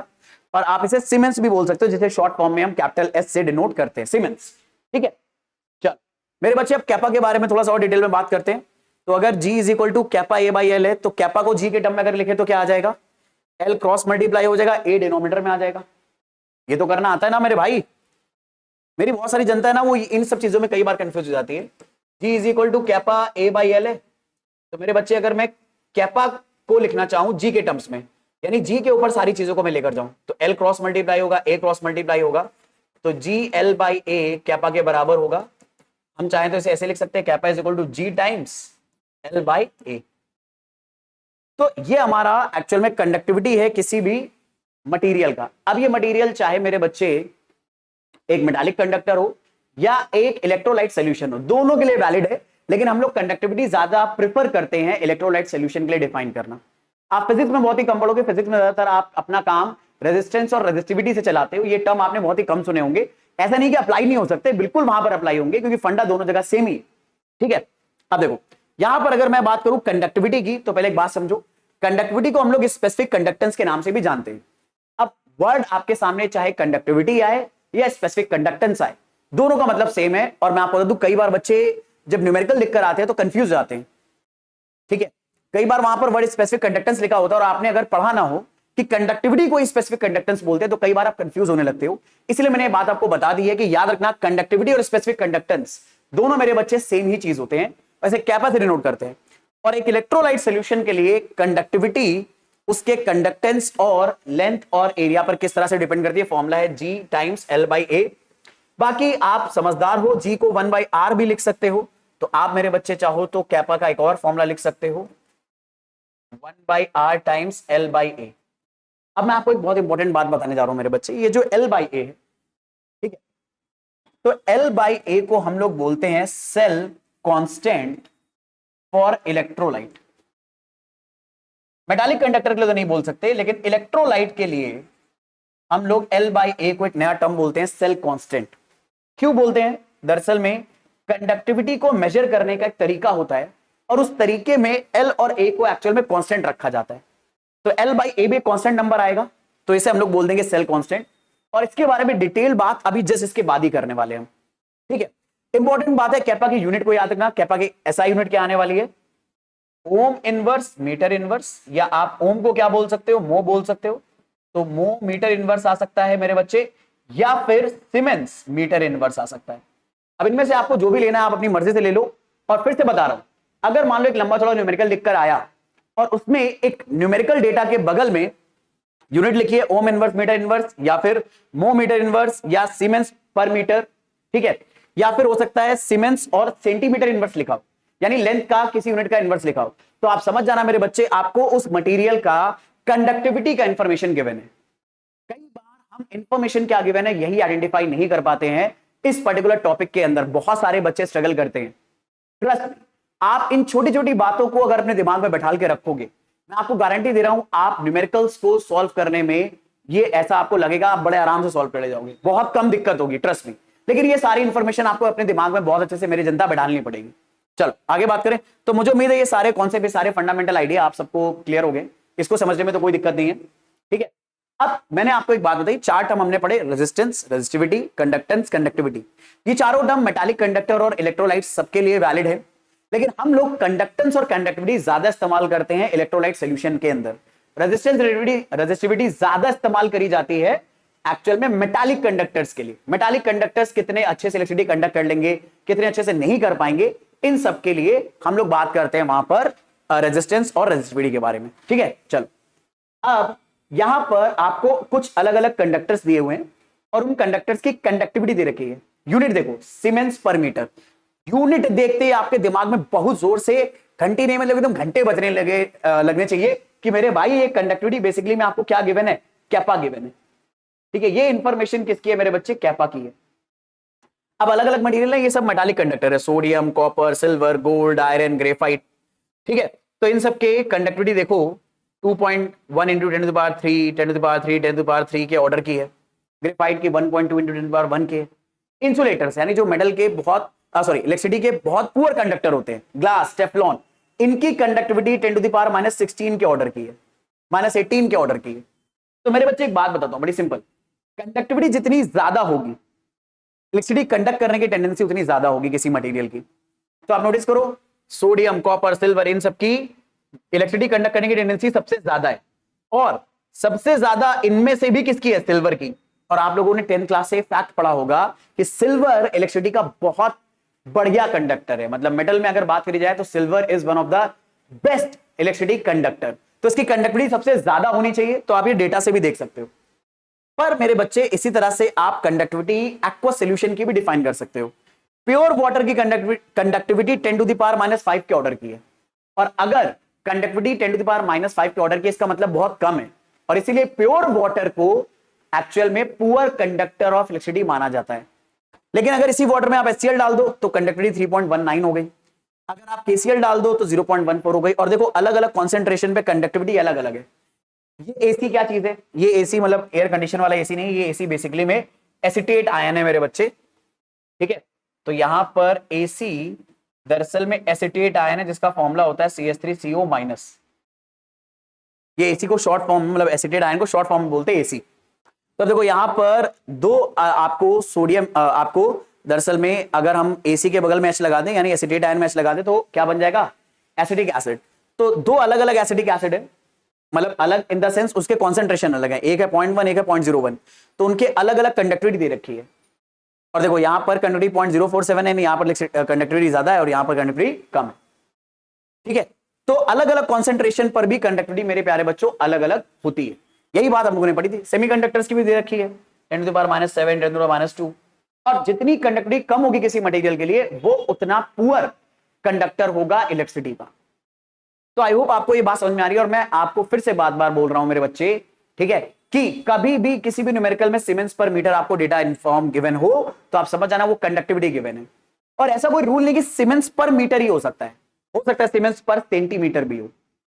और आप इसे सीमेंस भी बोल सकते हो, जिसे शॉर्ट फॉर्म में हम कैपिटल एस से डिनोट करते हैं, सीमेंस। ठीक है, चल मेरे बच्चे अब कैपा के बारे में थोड़ा सा और डिटेल में बात करते हैं। तो अगर G is equal to kappa A by L है, तो कैपा को G के टर्म में अगर लिखे तो क्या आ जाएगा, एल क्रॉस मल्टीप्लाई हो जाएगा, ए डिनोमिनेटर में आ जाएगा। ये तो करना आता है ना मेरे भाई। मेरी बहुत सारी जनता है ना, वो इन सब चीजों में कई बार कंफ्यूज हो जाती है। G is equal to kappa A by L है, तो मेरे बच्चे अगर मैं कैपा को लिखना चाहूं जी के टर्म्स में, यानी जी के ऊपर सारी चीजों को मैं लेकर जाऊं, तो एल क्रॉस मल्टीप्लाई होगा, ए क्रॉस मल्टीप्लाई होगा, तो G L by A kappa के बराबर होगा। हम चाहें तो इसे ऐसे लिख सकते हैं, kappa is equal to G times L by A. तो ये हमारा एक्चुअल में कंडक्टिविटी है किसी भी मटेरियल का। अब ये मटेरियल चाहे मेरे बच्चे एक मेटालिक कंडक्टर हो या एक इलेक्ट्रोलाइट सॉल्यूशन हो, दोनों के लिए वैलिड है, लेकिन हम लोग कंडक्टिविटी ज्यादा प्रेफर करते हैं इलेक्ट्रोलाइट सॉल्यूशन के लिए डिफाइन करना। आप फिजिक्स में बहुत ही कम पढ़ोगे, फिजिक्स में ज्यादातर आप अपना काम रेजिस्टेंस और रेजिस्टिविटी से चलाते हो। ये टर्म आपने बहुत ही कम सुने होंगे। ऐसा नहीं कि अप्लाई नहीं हो सकते, बिल्कुल वहां पर अप्लाई होंगे, क्योंकि फंडा दोनों जगह सेम ही। ठीक है, अब देखो यहां पर अगर मैं बात करूं कंडक्टिविटी की, तो पहले एक बात समझो, कंडक्टिविटी को हम लोग स्पेसिफिक कंडक्टेंस के नाम से भी जानते हैं। अब वर्ड आपके सामने चाहे कंडक्टिविटी आए या स्पेसिफिक कंडक्टेंस आए, दोनों का मतलब सेम है। और मैं आपको बता दूं, कई बार बच्चे जब न्यूमेरिकल लिखकर आते हैं तो कंफ्यूज जाते हैं। ठीक है, कई बार वहां पर वर्ड स्पेसिफिक कंडक्टेंस लिखा होता है, और आपने अगर पढ़ा ना हो कि कंडक्टिविटी को स्पेसिफिक कंडक्टेंस बोलते हैं, तो कई बार आप कंफ्यूज होने लगते हो। इसलिए मैंने ये बात आपको बता दी है कि याद रखना, कंडक्टिविटी और स्पेसिफिक कंडक्टेंस दोनों मेरे बच्चे सेम ही चीज होते हैं, वैसे कैपा से डिनोट करते हैं। और एक इलेक्ट्रोलाइट सॉल्यूशन के लिए कंडक्टिविटी उसके कंडक्टेंस और लेंथ और एरिया पर किस तरह से डिपेंड करती है। फॉर्मूला है G टाइम्स L बाई ए। बाकी आप समझदार हो, G को 1 बाई आर भी लिख सकते हो, तो आप मेरे बच्चे चाहो तो कैपा का एक और फॉर्मूला लिख सकते हो, 1 by R times L by A. अब मैं आपको एक बहुत इंपॉर्टेंट बात बताने जा रहा हूं मेरे बच्चे, ये जो L बाई ए है, ठीक है, तो L बाई ए को हम लोग बोलते हैं cell constant for electrolyte. Metallic conductor के लिए तो नहीं बोल सकते, लेकिन इलेक्ट्रोलाइट के लिए हम लोग L बाई ए को एक नया टर्म बोलते हैं सेल कांस्टेंट। क्यों बोलते हैं? दरअसल में कंडक्टिविटी को मेजर करने का एक तरीका होता है और उस तरीके में L और A को एक्चुअल में कांस्टेंट रखा जाता है। तो L बाई ए भी कांस्टेंट नंबर आएगा, तो इसे हम लोग बोल देंगे सेल कांस्टेंट। और इसके बारे में डिटेल बात अभी जस्ट इसके बाद ही करने वाले हम, ठीक है। इंपॉर्टेंट बात है, कैपा की यूनिट को याद रखना। कैपा की एसआई यूनिट क्या आने वाली है? ओम इनवर्स मीटर इनवर्स, या आप ओम को क्या बोल सकते हो? मो बोल सकते हो। तो मो मीटर इनवर्स आ सकता है मेरे बच्चे, या फिर सीमेंस मीटर इनवर्स आ सकता है। अब इनमें से आपको जो भी लेना है आप अपनी मर्जी से ले लो। और फिर से बता रहा हूं, अगर मान लो एक लंबा चौड़ा न्यूमेरिकल लिखकर आया और उसमें एक न्यूमेरिकल डेटा के बगल में यूनिट लिखिए ओम इनवर्स मीटर इनवर्स, या फिर मो मीटर इनवर्स, या सीमेंस पर मीटर, ठीक है, या फिर हो सकता है सीमेंस और सेंटीमीटर इनवर्स लिखा हो, यानी लेंथ का किसी यूनिट का इनवर्स लिखा हो, तो आप समझ जाना मेरे बच्चे, आपको उस मटेरियल का कंडक्टिविटी का इंफॉर्मेशन गिवन है। कई बार हम इंफॉर्मेशन क्या गिवन है यही आइडेंटिफाई नहीं कर पाते हैं इस पर्टिकुलर टॉपिक के अंदर। बहुत सारे बच्चे स्ट्रगल करते हैं। ट्रस्ट, आप इन छोटी छोटी बातों को अगर अपने दिमाग में बैठा के रखोगे, मैं आपको गारंटी दे रहा हूं, आप न्यूमेरिकल्स को सॉल्व करने में ये ऐसा आपको लगेगा आप बड़े आराम से सॉल्व कर जाओगे, बहुत कम दिक्कत होगी, ट्रस्ट मी। लेकिन ये सारी इंफॉर्मेशन आपको अपने दिमाग में बहुत अच्छे से मेरी जनता बैठानी पड़ेगी। चलो आगे बात करें। तो मुझे उम्मीद है ये सारे कॉन्सेप्ट, सारे फंडामेंटल आइडिया आप सबको क्लियर हो गए, इसको समझने में तो कोई दिक्कत नहीं है, ठीक है। अब मैंने आपको एक बात बताई, चार टर्म हमने पढ़े, रेजिस्टेंस, रेजिस्टिविटी, कंडक्टेंस, कंडक्टिविटी। ये चारों टर्म मेटालिक कंडक्टर और इलेक्ट्रोलाइट सबके लिए वैलिड है, लेकिन हम लोग कंडक्टेंस और कंडक्टिविटी ज्यादा इस्तेमाल करते हैं इलेक्ट्रोलाइट सॉल्यूशन के अंदर। रेजिस्टेंस, रेजिस्टिविटी ज्यादा इस्तेमाल करी जाती है एक्चुअल में मेटालिक कंडक्टर्स के लिए। मेटालिक कंडक्टर्स कितने अच्छे से इलेक्ट्रिसिटी कंडक्ट कर लेंगे, कितने अच्छे से नहीं कर पाएंगे, इन सब के लिए हम लोग बात करते हैं वहां पर रेजिस्टेंस और रेजिस्टिविटी के बारे में, ठीक है। चलो अब यहां पर आपको कुछ अलग अलग कंडक्टर्स दिए हुए हैं और उन कंडक्टर्स की कंडक्टिविटी दे रखी है। यूनिट देखो सीमेंस पर मीटर। यूनिट देखते ही आपके दिमाग में बहुत जोर से घंटी नहीं, मतलब एकदम घंटे बजने लगने चाहिए कि मेरे भाई ये कंडक्टिविटी बेसिकली में आपको क्या गिवन है? कैपा गिवन है, ठीक है। ये इंफॉर्मेशन किसकी है मेरे बच्चे? कैपा की है। अब अलग अलग मटेरियल है, ये सब मेटालिक कंडक्टर है, sodium, copper, silver, gold, iron, graphite, ठीक है। तो इन सब के कंडक्टिविटी देखो 2.1 into 10 to the power 3, 10 to the power 3, 10 to the power 3 के ऑर्डर की है। ग्रेफाइट की 1.2 इंटू 10 टू द पावर 1 के। इंसुलेटर्स यानी जो मेटल के बहुत इलेक्ट्रिसिटी के बहुत पुअर कंडक्टर होते हैं, ग्लास, टेफ्लॉन, इनकी कंडक्टिविटी 10 टू द पावर -16 के ऑर्डर की है, -18 के ऑर्डर की है। तो मेरे बच्चे एक बात बताता हूं बड़ी सिंपल, कंडक्टिविटी जितनी ज्यादा होगी, इलेक्ट्रिसिटी कंडक्ट करने की टेंडेंसी उतनी ज्यादा होगी किसी मटेरियल की। तो आप नोटिस करो सोडियम, कॉपर, सिल्वर, इन सब की इलेक्ट्रिसिटी कंडक्ट करने की टेंडेंसी सबसे ज्यादा है, और सबसे ज्यादा इनमें से भी किसकी है? सिल्वर की। और आप लोगों ने 10th क्लास से फैक्ट पढ़ा होगा कि सिल्वर इलेक्ट्रिसिटी का बहुत बढ़िया कंडक्टर है, मतलब मेटल में अगर बात करी जाए तो silver is one of the best electricity conductor. तो इसकी कंडक्टिविटी सबसे ज्यादा होनी चाहिए, तो आप ये डेटा से भी देख सकते हो। पर मेरे बच्चे इसी तरह से आप कंडक्टिविटी एक्वस सॉल्यूशन की भी डिफाइन कर सकते हो। प्योर वाटर की कंडक्टिविटी 10 टू द पावर -5 के ऑर्डर की है, और अगर कंडक्टिविटी 10 टू द पावर -5 के ऑर्डर की, इसका मतलब बहुत कम है, और इसीलिए प्योर वाटर को एक्चुअल में पुअर कंडक्टर ऑफ इलेक्ट्रिसिटी माना जाता है। लेकिन अगर इसी वाटर में आप HCl डाल दो तो कंडक्टिविटी 3.19 हो गई, अगर आप KCl डाल दो तो 0.14 हो गई। और देखो अलग अलग कॉन्सेंट्रेशन पे कंडक्टिविटी अलग अलग है। ये एसी क्या चीज है? ये एसी मतलब एयर कंडीशन वाला एसी नहीं, ये एसी बेसिकली में एसिटेट आयन है मेरे बच्चे, ठीक है। तो यहां पर एसी दरअसल में एसिटेट आयन है जिसका फॉर्मूला होता है CH3CO-। ये एसी को शॉर्ट फॉर्म, मतलब एसिटेट आयन को शॉर्ट फॉर्म में बोलते हैं एसी। तो देखो यहां पर दो आपको सोडियम, आपको दरअसल में अगर हम एसी के बगल में H लगा दें, यानी एसिटेट आयन में H लगा दें, तो क्या बन जाएगा? Acetic acid. तो दो अलग अलग एसिटिक एसिड है, मतलब अलग इन द सेंस उसके कॉन्सेंट्रेशन अलग है, एक है 0.1, एक है 0.01, तो उनके अलग अलग कंडक्टिविटी दे रखी है। और देखो यहां पर कंडक्टिविटी 0.047 है, यहां पर कंडक्टिविटी ज्यादा है और यहां पर कंडक्टिविटी कम है, ठीक है। तो अलग अलग कॉन्सेंट्रेशन पर भी कंडक्टिविटी मेरे प्यारे बच्चों अलग अलग होती है। यही बात हम लोगों ने पढ़ी थी। सेमीकंडक्टर्स की भी दे रखी है 10 to the power -7, 10 to the power -2, और जितनी कंडक्टिविटी कम होगी किसी मटेरियल के लिए वो उतना पुअर कंडक्टर होगा इलेक्ट्रिसिटी का। तो आई होप आपको ये बात समझ में आ रही है, और मैं आपको फिर से बार बार बोल रहा हूं मेरे बच्चे, ठीक है, कि कभी भी किसी भी न्यूमेरिकल में सीमेंस पर मीटर आपको डेटा इन्फॉर्म गिवन हो तो आप समझ जाना वो कंडक्टिविटी गिवन है। और ऐसा कोई रूल नहीं कि सीमेंस पर मीटर ही हो सकता है सीमेंस पर सेंटीमीटर भी हो।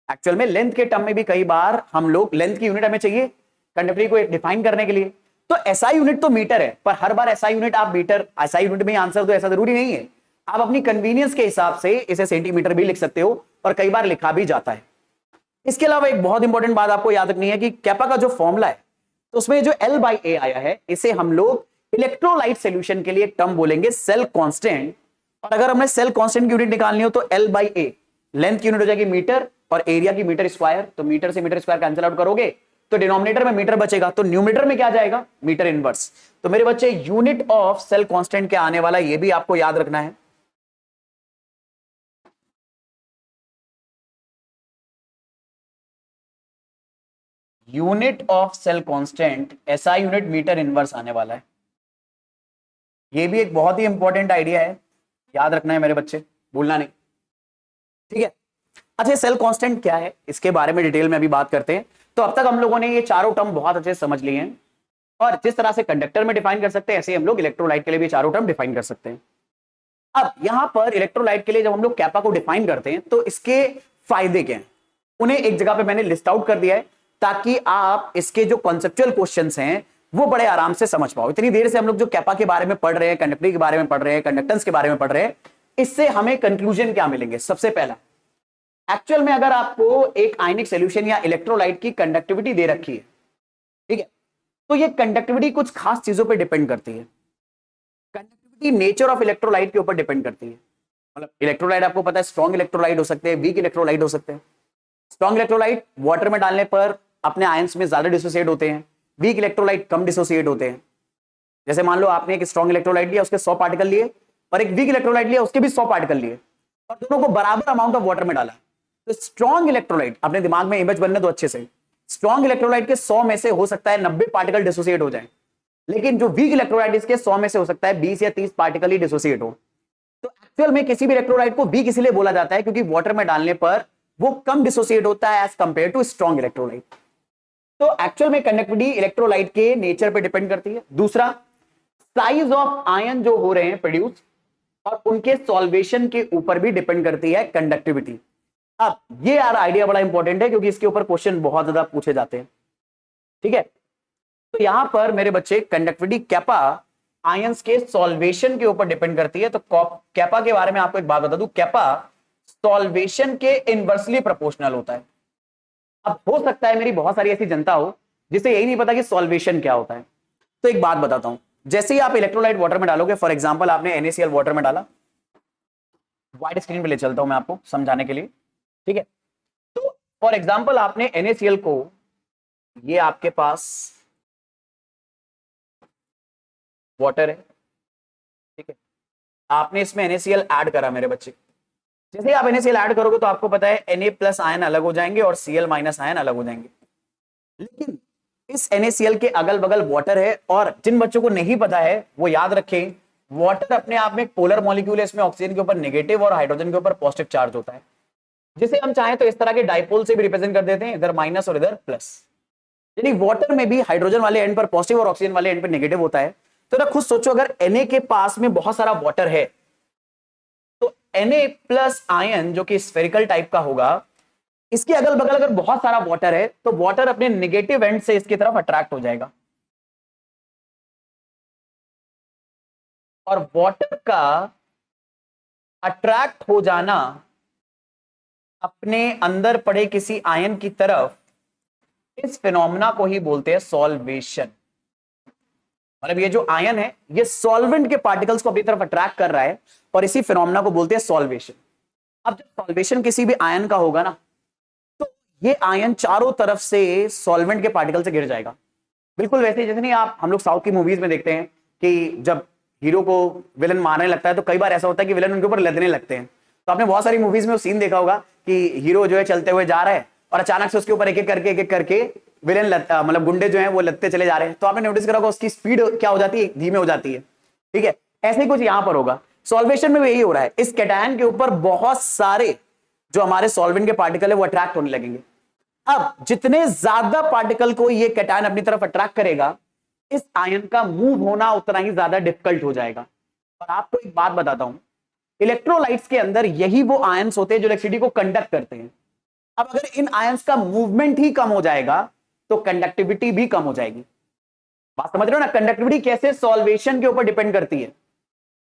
एक्चुअल में लेंथ के टर्म में भी कई बार हम लोग, लेंथ की यूनिट हमें चाहिए, कंडक्टिविटी को डिफाइन करने के लिए। तो एसआई यूनिट तो मीटर है, पर हर बार एसआई यूनिट आप मीटर एसआई यूनिट में आंसर दो ऐसा जरूरी नहीं है। आप अपनी कन्वीनियंस के हिसाब से इसे सेंटीमीटर भी लिख सकते हो और कई बार लिखा भी जाता है। इसके अलावा एक बहुत इंपॉर्टेंट बात आपको याद रखनी है कि कैपा का जो फॉर्मूला है तो उसमें जो L बाई ए आया है इसे हम लोग इलेक्ट्रोलाइट सॉल्यूशन के लिए एक टर्म बोलेंगे सेल कांस्टेंट। और अगर हमें सेल कांस्टेंट की यूनिट निकालनी हो तो L बाई ए लेंथ की यूनिट हो जाएगी मीटर और एरिया की मीटर स्क्वायर। तो मीटर से मीटर स्क्वायर कैंसिल आउट करोगे तो डिनोमिनेटर में मीटर बचेगा, तो न्यूमरेटर में क्या जाएगा मीटर इनवर्स। तो मेरे बच्चे यूनिट ऑफ सेल कांस्टेंट क्या आने वाला ये भी आपको याद रखना है। Unit of cell constant SI unit metre inverse आने वाला है। ये भी एक बहुत ही इंपॉर्टेंट आइडिया है, याद रखना है मेरे बच्चे, भूलना नहीं, ठीक है। अच्छा सेल कांस्टेंट क्या है इसके बारे में डिटेल में अभी बात करते हैं। तो अब तक हम लोगों ने ये चारों टर्म बहुत अच्छे से समझ लिए हैं और जिस तरह से कंडक्टर में डिफाइन कर सकते हैं ऐसे हम लोग इलेक्ट्रोलाइट के लिए भी चारों टर्म डिफाइन कर सकते हैं। अब यहां पर इलेक्ट्रोलाइट के लिए जब हम लोग कैपा को डिफाइन करते हैं तो इसके फायदे क्या हैं उन्हें एक जगह पे मैंने लिस्ट आउट कर दिया है ताकि आप इसके जो कॉन्सेप्चुअल क्वेश्चंस हैं वो बड़े आराम से समझ पाओ। इतनी देर से हम लोग जो कैपा के बारे में पढ़ रहे हैं, कंडक्टिविटी के बारे में पढ़ रहे हैं, कंडक्टेंस के बारे में पढ़ रहे हैं, इससे हमें कंक्लूजन क्या मिलेंगे। सबसे पहला, एक्चुअल में अगर आपको एक आयनिक सॉल्यूशन या इलेक्ट्रोलाइट की कंडक्टिविटी दे रखी है, ठीक है, तो ये कंडक्टिविटी कुछ खास चीजों पे डिपेंड करती है। कंडक्टिविटी नेचर ऑफ इलेक्ट्रोलाइट के ऊपर डिपेंड करती है। मतलब इलेक्ट्रोलाइट आपको पता है स्ट्रॉन्ग इलेक्ट्रोलाइट हो सकते हैं, वीक इलेक्ट्रोलाइट हो सकते हैं। स्ट्रॉन्ग इलेक्ट्रोलाइट वाटर में डालने पर अपने आयंस में ज्यादा डिसोसिएट होते हैं, वीक इलेक्ट्रोलाइट कम डिसोसिएट होते हैं। जैसे मान लो आपने एक स्ट्रॉन्ग इलेक्ट्रोलाइट लिया उसके 100 पार्टिकल लिए और एक वीक इलेक्ट्रोलाइट लिया उसके भी 100 पार्टिकल लिए और दोनों को बराबर अमाउंट ऑफ वाटर में डाला, तो स्ट्रॉन्ग इलेक्ट्रोलाइट, अपने दिमाग में इमेज बनने दो अच्छे से, स्ट्रॉन्ग इलेक्ट्रोलाइट के 100 में से हो सकता है 90 पार्टिकल डिसोसिएट हो जाए, लेकिन जो वीक इलेक्ट्रोलाइट इसके 100 में से हो सकता है 20 या 30 पार्टिकल ही डिसोसिएट हो। तो एक्चुअल में किसी भी इलेक्ट्रोलाइट को वीक इसलिए बोला जाता है क्योंकि वाटर में डालने पर वो कम डिसोसिएट होता है as compare to strong electrolyte. तो एक्चुअल में कंडक्टिविटी इलेक्ट्रोलाइट के नेचर पे डिपेंड करती है। दूसरा, साइज ऑफ आयन जो हो रहे हैं प्रोड्यूस और उनके सॉल्वेशन के ऊपर भी डिपेंड करती है कंडक्टिविटी। अब ये यार आइडिया बड़ा इंपॉर्टेंट है क्योंकि इसके ऊपर क्वेश्चन बहुत ज्यादा पूछे जाते हैं, ठीक है। तो यहां पर मेरे बच्चे कंडक्टिविटी कैपा आयंस के सॉल्वेशन के ऊपर डिपेंड करती है। तो कैपा के बारे में आपको एक बात बता दूं, कैपा सॉल्वेशन के इनवर्सली प्रोपोर्शनल होता है। अब हो सकता है मेरी बहुत सारी ऐसी जनता हो जिसे यही नहीं पता कि सॉल्वेशन क्या होता है। तो एक बात बताता हूं, जैसे ही आप इलेक्ट्रोलाइट वाटर में डालोगे, फॉर एग्जांपल आपने NaCl वाटर में डाला, व्हाइट स्क्रीन पे ले चलता हूं मैं आपको समझाने के लिए, ठीक है। तो फॉर एग्जांपल आपने NaCl को, ये आपके पास वाटर है, ठीक है, आपने इसमें NaCl ऐड करा मेरे बच्चे। जैसे आप NaCl ऐड करोगे तो आपको पता है Na प्लस आयन अलग हो जाएंगे और Cl माइनस आयन अलग हो जाएंगे, लेकिन इस NaCl के अगल बगल वाटर है। और जिन बच्चों को नहीं पता है वो याद रखें, वाटर अपने आप में एक पोलर मॉलिक्यूल है, इसमें ऑक्सीजन के ऊपर नेगेटिव और हाइड्रोजन के ऊपर पॉजिटिव चार्ज होता है, जिसे हम चाहें तो इस तरह के डाइपोल से भी रिप्रेजेंट कर देते हैं, इधर माइनस और इधर प्लस। यानी वाटर में भी हाइड्रोजन वाले एंड पर पॉजिटिव और ऑक्सीजन वाले एंड पर नेगेटिव होता है। तो ना खुद सोचो, अगर Na के पास में बहुत सारा वाटर है तो Na प्लस आयन जो कि स्फेरिकल टाइप का होगा, इसके अगल बगल अगर बहुत सारा वाटर है तो वाटर अपने नेगेटिव एंड से इसकी तरफ अट्रैक्ट हो जाएगा और वाटर का अट्रैक्ट हो जाना अपने अंदर पड़े किसी आयन की तरफ, इस फिनोमेना को ही बोलते हैं सॉल्वेशन। मतलब ये जो आयन है ये सॉल्वेंट के पार्टिकल्स को अपनी तरफ अट्रैक्ट कर रहा है और इसी फिनोमेना को बोलते हैं सॉल्वेशन। अब जब सॉल्वेशन किसी भी आयन का होगा ना, तो ये आयन चारों तरफ से सॉल्वेंट के पार्टिकल से घिर जाएगा। बिल्कुल वैसे जैसे नहीं आप हम लोग साउथ की मूवीज में देखते हैं कि जब हीरो को विलन मारने लगता है तो कई बार ऐसा होता है कि विलन उनके ऊपर लदने लगते हैं। तो आपने बहुत सारी मूवीज में वो सीन देखा होगा कि हीरो जो है चलते हुए जा रहा है और अचानक से उसके ऊपर एक एक करके विलेन मतलब गुंडे जो हैं वो लदते चले जा रहे हैं। तो आपने नोटिस करा होगा उसकी स्पीड क्या हो जाती है, धीमे हो जाती है, ठीक है। ऐसे ही कुछ यहां पर होगा, सॉल्वेशन में भी यही हो रहा है। इस कैटायन के ऊपर बहुत सारे जो हमारे सॉल्वेंट के पार्टिकल है वो अट्रैक्ट होने लगेंगे। अब जितने ज्यादा पार्टिकल को ये कैटायन अपनी तरफ अट्रैक्ट करेगा, इस आयन का मूव होना उतना ही ज्यादा डिफिकल्ट हो जाएगा। और आपको एक बात बताता हूं, इलेक्ट्रोलाइट्स के अंदर यही वो आयंस होते हैं जो इलेक्ट्रिसिटी को कंडक्ट करते हैं। अब अगर इन आयंस का मूवमेंट ही कम हो जाएगा तो कंडक्टिविटी भी कम हो जाएगी। बात समझ रहे हो ना, कंडक्टिविटी कैसे सॉल्वेशन के ऊपर डिपेंड करती है।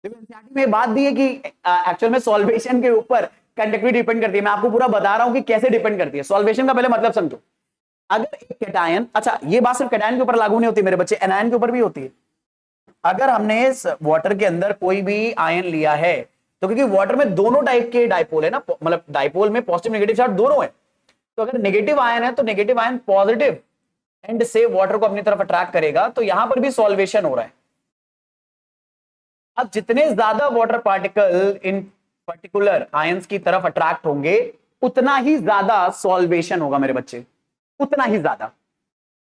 एनसीईआरटी में बात दी है कि एक्चुअल में सॉल्वेशन के ऊपर कंडक्टिविटी डिपेंड करती है। मैं आपको पूरा बता रहा हूं कि कैसे डिपेंड करती है। सॉल्वेशन का पहले मतलब समझो। अगर एक कैटायन, अच्छा ये बात सिर्फ कैटायन के ऊपर लागू नहीं होती मेरे बच्चे, एनायन के ऊपर भी होती है। अगर हमने वाटर के अंदर कोई भी आयन लिया है, तो क्योंकि वाटर में दोनों टाइप के डाइपोल है ना, मतलब डाइपोल में पॉजिटिव नेगेटिव चार्ज दोनों है, तो अगर नेगेटिव आयन है तो नेगेटिव आयन पॉजिटिव एंड से वाटर को अपनी तरफ अट्रैक्ट करेगा, तो यहां पर भी सॉल्वेशन हो रहा है। अब जितने ज्यादा water particle in particular ions की तरफ अट्रैक्ट होंगे, उतना ही ज्यादा सॉल्वेशन होगा मेरे बच्चे, उतना ही ज्यादा।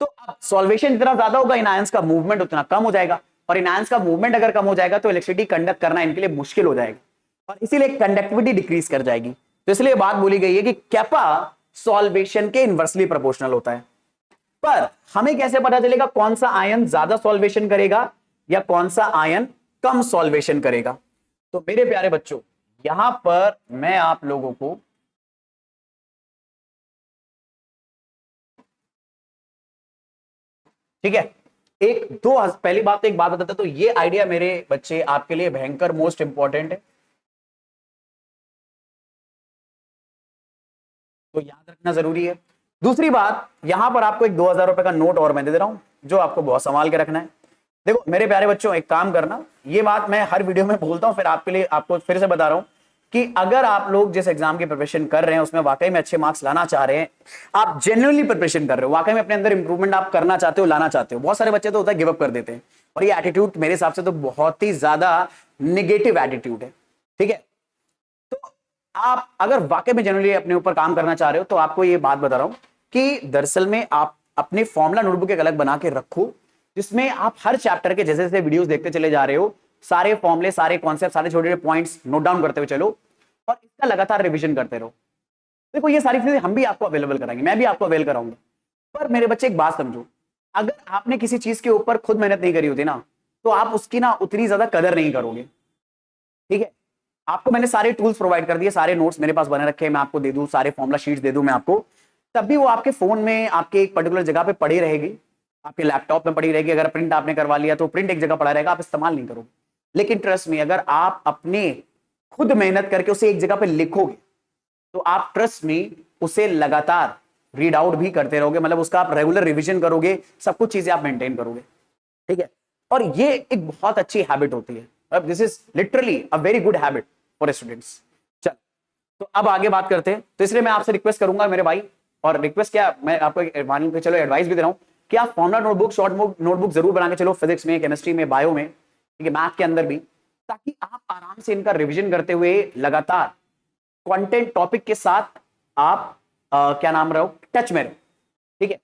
तो अब सॉल्वेशन जितना ज्यादा होगा, इन आयंस का मूवमेंट उतना कम हो जाएगा, और इन आयंस का मूवमेंट अगर कम हो जाएगा तो इलेक्ट्रिसिटी कंडक्ट करना इनके लिए मुश्किल हो जाएगा, और इसीलिए कंडक्टिविटी डिक्रीज कर जाएगी। तो इसलिए बात बोली गई है कि कैपा सॉल्वेशन के इनवर्सली प्रोपोर्शनल होता है। पर हमें कैसे पता चलेगा कौन सा आयन ज्यादा सॉल्वेशन करेगा या कौन सा आयन कम सॉल्वेशन करेगा? तो मेरे प्यारे बच्चों, यहां पर मैं आप लोगों को ठीक है, एक दो पहली बात तो एक बात बताता, तो ये आइडिया मेरे बच्चे आपके लिए भयंकर मोस्ट इंपॉर्टेंट है, तो याद रखना जरूरी है। दूसरी बात, यहां पर आपको एक 2000 रुपए का नोट और मैं दे रहा हूं, जो आपको बहुत संभाल के रखना है। देखो मेरे प्यारे बच्चों, एक काम करना, ये बात मैं हर वीडियो में बोलता हूं, फिर आपके लिए आपको फिर से बता रहा हूं कि अगर आप लोग जिस एग्जाम की प्रिपरेशन कर रहे हैं उसमें वाकई में अच्छे मार्क्स लाना चाह रहे हैं, आप जेन्युइनली प्रिपरेशन कर रहे हो, वाकई में अपने अंदर इंप्रूवमेंट आप करना चाहते हो, लाना चाहते हो। बहुत सारे बच्चे तो होता है गिव अप कर देते हैं, और ये एटीट्यूड मेरे हिसाब से तो बहुत ही ज्यादा निगेटिव एटीट्यूड है। ठीक है, तो आप अगर वाकई में जेन्युइनली अपने ऊपर काम करना चाह रहे हो, तो आपको ये बात बता रहा हूं कि दरअसल में आप अपने फॉर्मुला नोटबुक एक अलग बना के रखो, जिसमें आप हर चैप्टर के जैसे जैसे वीडियोस देखते चले जा रहे हो, सारे फॉर्मुले, सारे कॉन्सेप्ट, सारे छोटे छोटे पॉइंट्स नोट डाउन करते हुए चलो, और इसका लगातार रिवीजन करते रहो। देखो ये सारी चीजें हम भी आपको अवेलेबल कराएंगे, मैं भी आपको अवेल कराऊंगा। पर मेरे बच्चे एक बात समझो, अगर आपने किसी चीज के ऊपर खुद मेहनत नहीं करी होती ना, तो आप उसकी ना उतनी ज्यादा कदर नहीं करोगे। ठीक है, आपको मैंने सारे टूल्स प्रोवाइड कर दिए, सारे नोट्स मेरे पास बने रखे हैं, मैं आपको दे दूं, सारे फॉर्मुला शीट्स दे दूं मैं आपको, तब भी वो आपके फोन में आपके एक पर्टिकुलर जगह पे पड़ी रहेगी, आपके लैपटॉप में पड़ी रहेगी। अगर प्रिंट आपने करवा लिया तो प्रिंट एक जगह पड़ा रहेगा, आप इस्तेमाल नहीं करोगे। लेकिन ट्रस्ट में, अगर आप अपने खुद मेहनत करके उसे एक जगह पे लिखोगे, तो आप ट्रस्ट में उसे लगातार रीड आउट भी करते रहोगे, मतलब उसका आप रेगुलर रिवीजन करोगे, सब कुछ चीजें आप मेंटेन करोगे। ठीक है, और ये एक बहुत अच्छी हैबिट होती है, अब this is literally a very good habit for students. चल, तो अब आगे बात करते हैं। तो इसलिए मैं आपसे रिक्वेस्ट करूंगा मेरे भाई, और रिक्वेस्ट क्या, मैं आपको मान के चलो एडवाइस भी दे रहा हूं कि आप फॉर्मुला नोटबुक, शॉर्ट नोटबुक जरूर बना के चलो, फिजिक्स में, केमिस्ट्री में, बायो में, ठीक है, मैथ के अंदर भी, ताकि आप आराम से इनका रिवीजन करते हुए लगातार कंटेंट टॉपिक के साथ आप क्या नाम रहो, टच में रहो। ठीक है,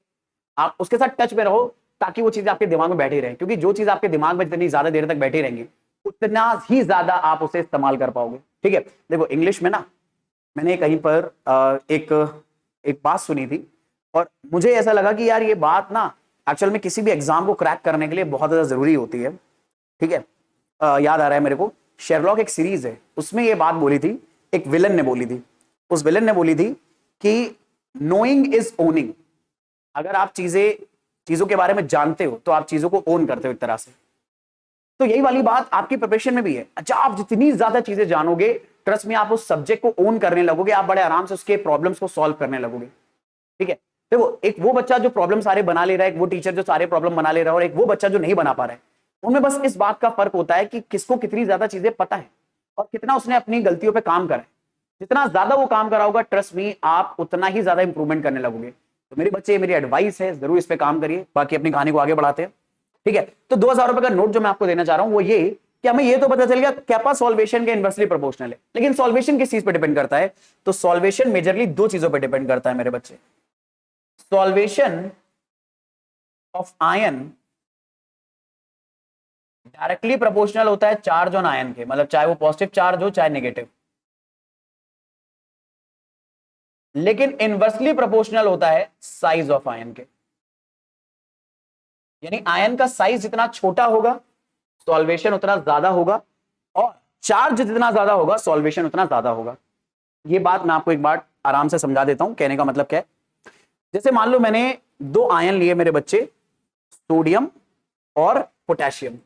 आप उसके साथ टच में रहो, ताकि वो चीजें आपके दिमाग में बैठी रहे, क्योंकि जो चीज आपके दिमाग में जितनी ज्यादा देर तक बैठी रहेंगी, उतना ही ज्यादा आप उसे इस्तेमाल कर पाओगे। ठीक है, देखो इंग्लिश में ना, मैंने कहीं पर एक बात सुनी थी, और मुझे ऐसा लगा कि यार ये बात ना एक्चुअल में किसी भी एग्जाम को क्रैक करने के लिए बहुत ज्यादा जरूरी होती है। ठीक है, याद आ रहा है मेरे को, शेरलॉक एक सीरीज है, उसमें ये बात बोली थी, एक विलन ने बोली थी, उस विलन ने बोली थी कि नोइंग इज ओनिंग। अगर आप चीजों के बारे में जानते हो, तो आप चीजों को ओन करते हो एक तरह से। तो यही वाली बात आपकी प्रिपरेशन में भी है। अच्छा, आप जितनी ज्यादा चीजें जानोगे, ट्रस्ट में आप उस सब्जेक्ट को ओन करने लगोगे, आप बड़े आराम से उसके प्रॉब्लम्स को सॉल्व करने लगोगे। ठीक है, देखो एक वो बच्चा जो प्रॉब्लम सारे बना ले रहा है, एक वो टीचर जो सारे प्रॉब्लम बना ले रहा है, और एक वो बच्चा जो नहीं बना पा रहा है, उनमें बस इस बात का फर्क होता है कि किसको कितनी ज्यादा चीजें पता है और कितना उसने अपनी गलतियों पे काम करा है। जितना ज्यादा वो काम करा होगा, ट्रस्ट मी, आप उतना ही ज्यादा इंप्रूवमेंट करने लगोगे। तो मेरे बच्चे, मेरी एडवाइस है, जरूर इस पे काम करिए, बाकी अपनी कहानी को आगे बढ़ाते हैं। ठीक है, तो 2000 रुपए का नोट जो मैं आपको देना चाह रहा हूं वो ये कि हमें ये तो पता चल गया कैपा सॉल्वेशन के इनवर्सली प्रोपोर्शनल है, लेकिन सॉल्वेशन किस चीज पे डिपेंड करता है? तो सॉल्वेशन मेजरली दो चीजों पे डिपेंड करता है मेरे बच्चे। Solvation of ion directly proportional होता है चार्ज ऑन आयन के, मतलब चाहे वो पॉजिटिव चार्ज हो चाहे नेगेटिव, लेकिन इनवर्सली प्रोपोर्शनल होता है साइज ऑफ आयन के। यानी आयन का साइज जितना छोटा होगा, सॉल्वेशन उतना ज्यादा होगा, और चार्ज जितना ज्यादा होगा, सॉल्वेशन उतना ज्यादा होगा। ये बात मैं आपको एक बार आराम से समझा देता हूं, कहने का मतलब क्या है। जैसे मान लो मैंने दो आयन लिए मेरे बच्चे, सोडियम और पोटेशियम,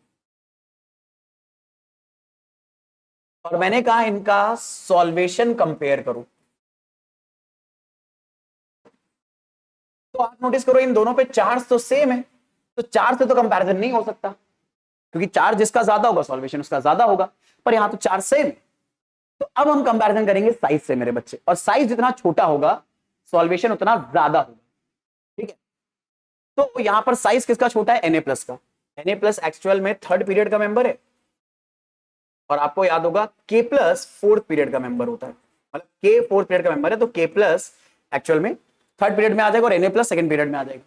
और मैंने कहा इनका सॉल्वेशन कंपेयर करो। तो आप नोटिस करो इन दोनों पे चार्ज तो सेम है, तो चार्ज से तो कंपैरिजन नहीं हो सकता, क्योंकि चार्ज जिसका ज्यादा होगा सॉल्वेशन उसका ज्यादा होगा, पर यहां तो चार्ज सेम है। तो अब हम कंपैरिजन करेंगे साइज से मेरे बच्चे, और साइज जितना छोटा होगा सॉल्वेशन उतना ज्यादा होगा। ठीक है, तो यहां पर साइज किसका छोटा है? Na प्लस का। Na प्लस एक्चुअल में थर्ड पीरियड का मेंबर है, और आपको याद होगा K प्लस फोर्थ पीरियड का मेंबर होता है, मतलब K फोर्थ पीरियड का मेंबर है, तो K प्लस एक्चुअल में थर्ड पीरियड में आ जाएगा और Na प्लस सेकंड पीरियड में आ जाएगा।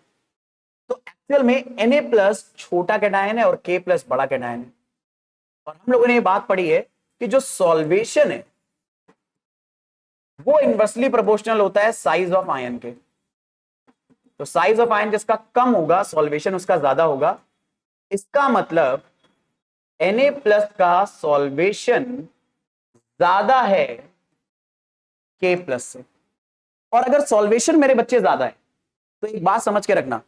तो एक्चुअल में Na प्लस छोटा कैटायन है और K प्लस बड़ा कैटायन है। और हम लोगों ने ये बात पढ़ी है कि जो सॉल्वेशन है वो इनवर्सली प्रोपोर्शनल होता है साइज ऑफ आयन के। तो साइज ऑफ आयन जिसका कम होगा सॉल्वेशन उसका ज्यादा होगा। इसका मतलब Na प्लस का सॉल्वेशन ज्यादा है K प्लस से। और अगर सॉल्वेशन मेरे बच्चे ज्यादा है तो एक बात समझ के रखना,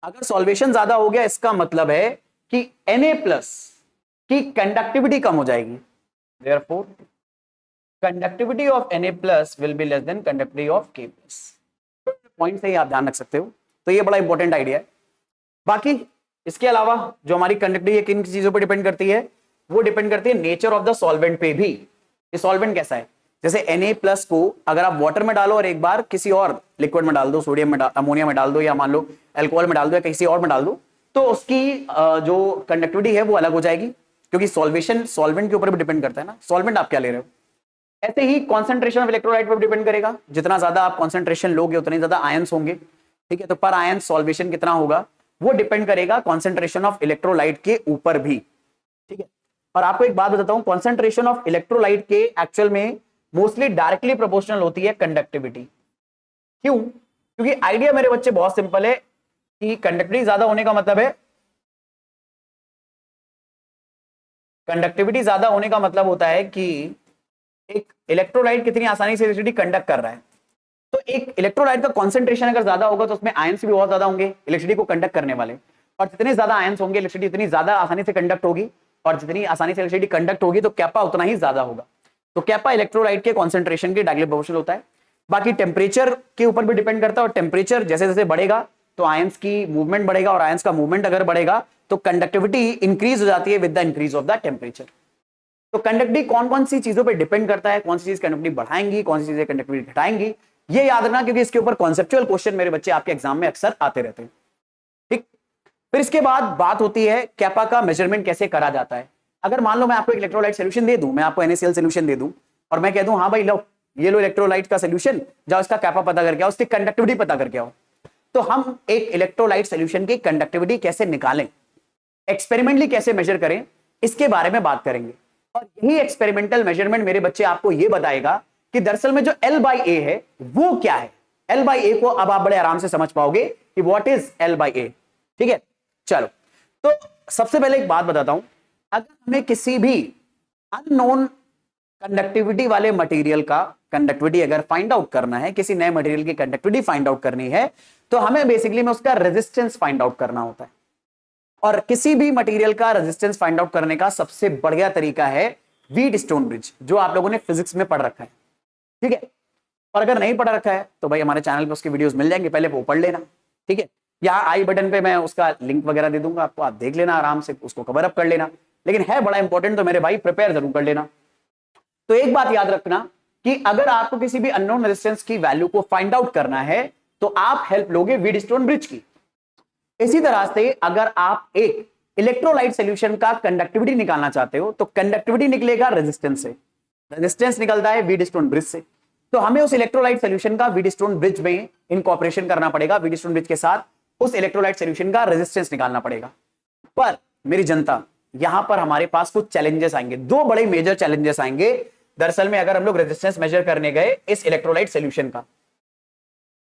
अगर सॉल्वेशन ज्यादा हो गया इसका मतलब है कि Na प्लस की कंडक्टिविटी कम हो जाएगी, therefore conductivity of Na plus will be less than conductivity of K plus. Point से ही आप ध्यान रख सकते हो, तो ये बड़ा इंपॉर्टेंट आइडिया है। बाकी इसके अलावा जो हमारी कंडक्टिविटी किन चीजों पर डिपेंड करती है, वो डिपेंड करती है नेचर ऑफ द सॉल्वेंट पे भी। ये सॉल्वेंट कैसा है, जैसे Na प्लस को अगर आप वाटर में डालो और एक बार किसी और लिक्विड में डाल दो, सोडियम में अमोनिया में डाल दो, या मान लो अल्कोहल में डाल दो या किसी और में डाल दो, तो उसकी जो कंडक्टिविटी है वो अलग हो जाएगी, क्योंकि सॉल्वेशन सॉल्वेंट के ऊपर भी डिपेंड करता है ना, सॉल्वेंट आप क्या ले रहे हो। ऐसे ही कॉन्सेंट्रेशन ऑफ इलेक्ट्रोलाइट पर डिपेंड करेगा, जितना ज्यादा आप कॉन्सेंट्रेशन लोगे उतने ज्यादा आयंस होंगे। ठीक है, तो पर आयन सॉल्वेशन कितना होगा वो डिपेंड करेगा कॉन्सेंट्रेशन ऑफ इलेक्ट्रोलाइट के ऊपर भी। ठीक है, और आपको एक बात बताता हूं, कॉन्सेंट्रेशन ऑफ इलेक्ट्रोलाइट के एक्चुअल में मोस्टली डायरेक्टली प्रोपोर्शनल होती है कंडक्टिविटी। क्यों? क्योंकि आइडिया मेरे बच्चे बहुत सिंपल है कि कंडक्टिविटी ज्यादा होने का मतलब है, कंडक्टिविटी ज्यादा होने का मतलब होता है कि एक इलेक्ट्रोलाइट कितनी आसानी से इलेक्ट्रिसिटी कंडक्ट कर रहा है। तो एक इलेक्ट्रोलाइट का कॉन्सेंट्रेशन अगर ज्यादा होगा तो उसमें आयंस भी बहुत ज्यादा होंगे इलेक्ट्रिसिटी को कंडक्ट करने वाले, और जितने ज्यादा आयंस होंगे इलेक्ट्रिसिटी उतनी ज्यादा आसानी से कंडक्ट होगी, और जितनी आसानी से इलेक्ट्रिसिटी कंडक्ट होगी तो कैपा उतना ही ज्यादा होगा। तो कैपा इलेक्ट्रोलाइट के कॉन्सेंट्रेशन के डायरेक्टली प्रोपोर्शनल होता है। बाकी टेम्परेचर के ऊपर भी डिपेंड करता है, और टेम्परेचर जैसे जैसे बढ़ेगा तो आयंस की मूवमेंट बढ़ेगा, और आयंस का मूवमेंट अगर बढ़ेगा तो कंडक्टिविटी इंक्रीज हो जाती है with the increase of the temperature. तो कंडक्टिविटी कौन कौन सी चीजों पे डिपेंड करता है, कौन सी चीज कंडक्टिविटी बढ़ाएंगी, कौन सी चीजें कंडक्टिविटी घटाएंगी, ये याद रखना, क्योंकि इसके ऊपर कॉन्सेप्चुअल क्वेश्चन मेरे बच्चे आपके एग्जाम में अक्सर आते रहते हैं। ठीक, फिर इसके बाद बात होती है कैपा का मेजरमेंट कैसे करा जाता है। अगर मान लो मैं आपको एक इलेक्ट्रोलाइट सोल्यूशन दे दूं, मैं आपको NaCl सोल्यूशन दे दूं और मैं कह दूं हाँ भाई लो ये लो इलेक्ट्रोलाइट का सोल्यूशन, जाओ इसका कैपा पता करके आओ, उसकी कंडक्टिविटी पता करके आओ। तो हम एक इलेक्ट्रोलाइट सोल्यूशन की कंडक्टिविटी कैसे निकालें, एक्सपेरिमेंटली कैसे मेजर करें, इसके बारे में बात करेंगे। और यही एक्सपेरिमेंटल मेजरमेंट मेरे बच्चे आपको यह बताएगा कि दरअसल में जो L/A है वो क्या है। L/A को अब आप बड़े आराम से समझ पाओगे कि व्हाट इज L/A। ठीक है, चलो तो सबसे पहले एक बात बताता हूं, अगर हमें किसी भी अननोन कंडक्टिविटी वाले मटेरियल का कंडक्टिविटी अगर फाइंड आउट करना है, किसी नए मटेरियल की कंडक्टिविटी फाइंड आउट करनी है, तो हमें बेसिकली में उसका रेजिस्टेंस फाइंड आउट करना होता है। और किसी भी मटेरियल का रेजिस्टेंस फाइंड आउट करने का सबसे बढ़िया तरीका है व्हीटस्टोन ब्रिज, जो आप लोगों ने फिजिक्स में पढ़ रखा है। ठीक है, और अगर नहीं पढ़ा रखा है तो भाई हमारे चैनल पे उसकी वीडियोस मिल जाएंगे, पहले वो पढ़ लेना। ठीक है, यहाँ आई बटन पे मैं उसका लिंक वगैरह दे दूंगा आपको, आप देख लेना आराम से, उसको कवर अप कर लेना। लेकिन है बड़ा इंपॉर्टेंट, तो मेरे भाई प्रिपेयर जरूर कर लेना। तो एक बात याद रखना कि अगर आपको किसी भी अननोन रेजिस्टेंस की वैल्यू को फाइंड आउट करना है तो आप हेल्प लोगे व्हीटस्टोन ब्रिज की। इसी तरह से अगर आप एक इलेक्ट्रोलाइट सॉल्यूशन का कंडक्टिविटी निकालना चाहते हो तो कंडक्टिविटी निकलेगा रेजिस्टेंस से, रेजिस्टेंस निकलता है व्हीटस्टोन ब्रिज से। तो हमें उस इलेक्ट्रोलाइट सॉल्यूशन का व्हीटस्टोन ब्रिज में इनकॉर्पोरेशन करना पड़ेगा, व्हीटस्टोन ब्रिज के साथ उस इलेक्ट्रोलाइट सॉल्यूशन का रेजिस्टेंस निकालना पड़ेगा। पर मेरी जनता, यहां पर हमारे पास कुछ चैलेंजेस आएंगे, दो बड़े मेजर चैलेंजेस आएंगे दरअसल में अगर हम लोग रेजिस्टेंस मेजर करने गए इस इलेक्ट्रोलाइट सॉल्यूशन का।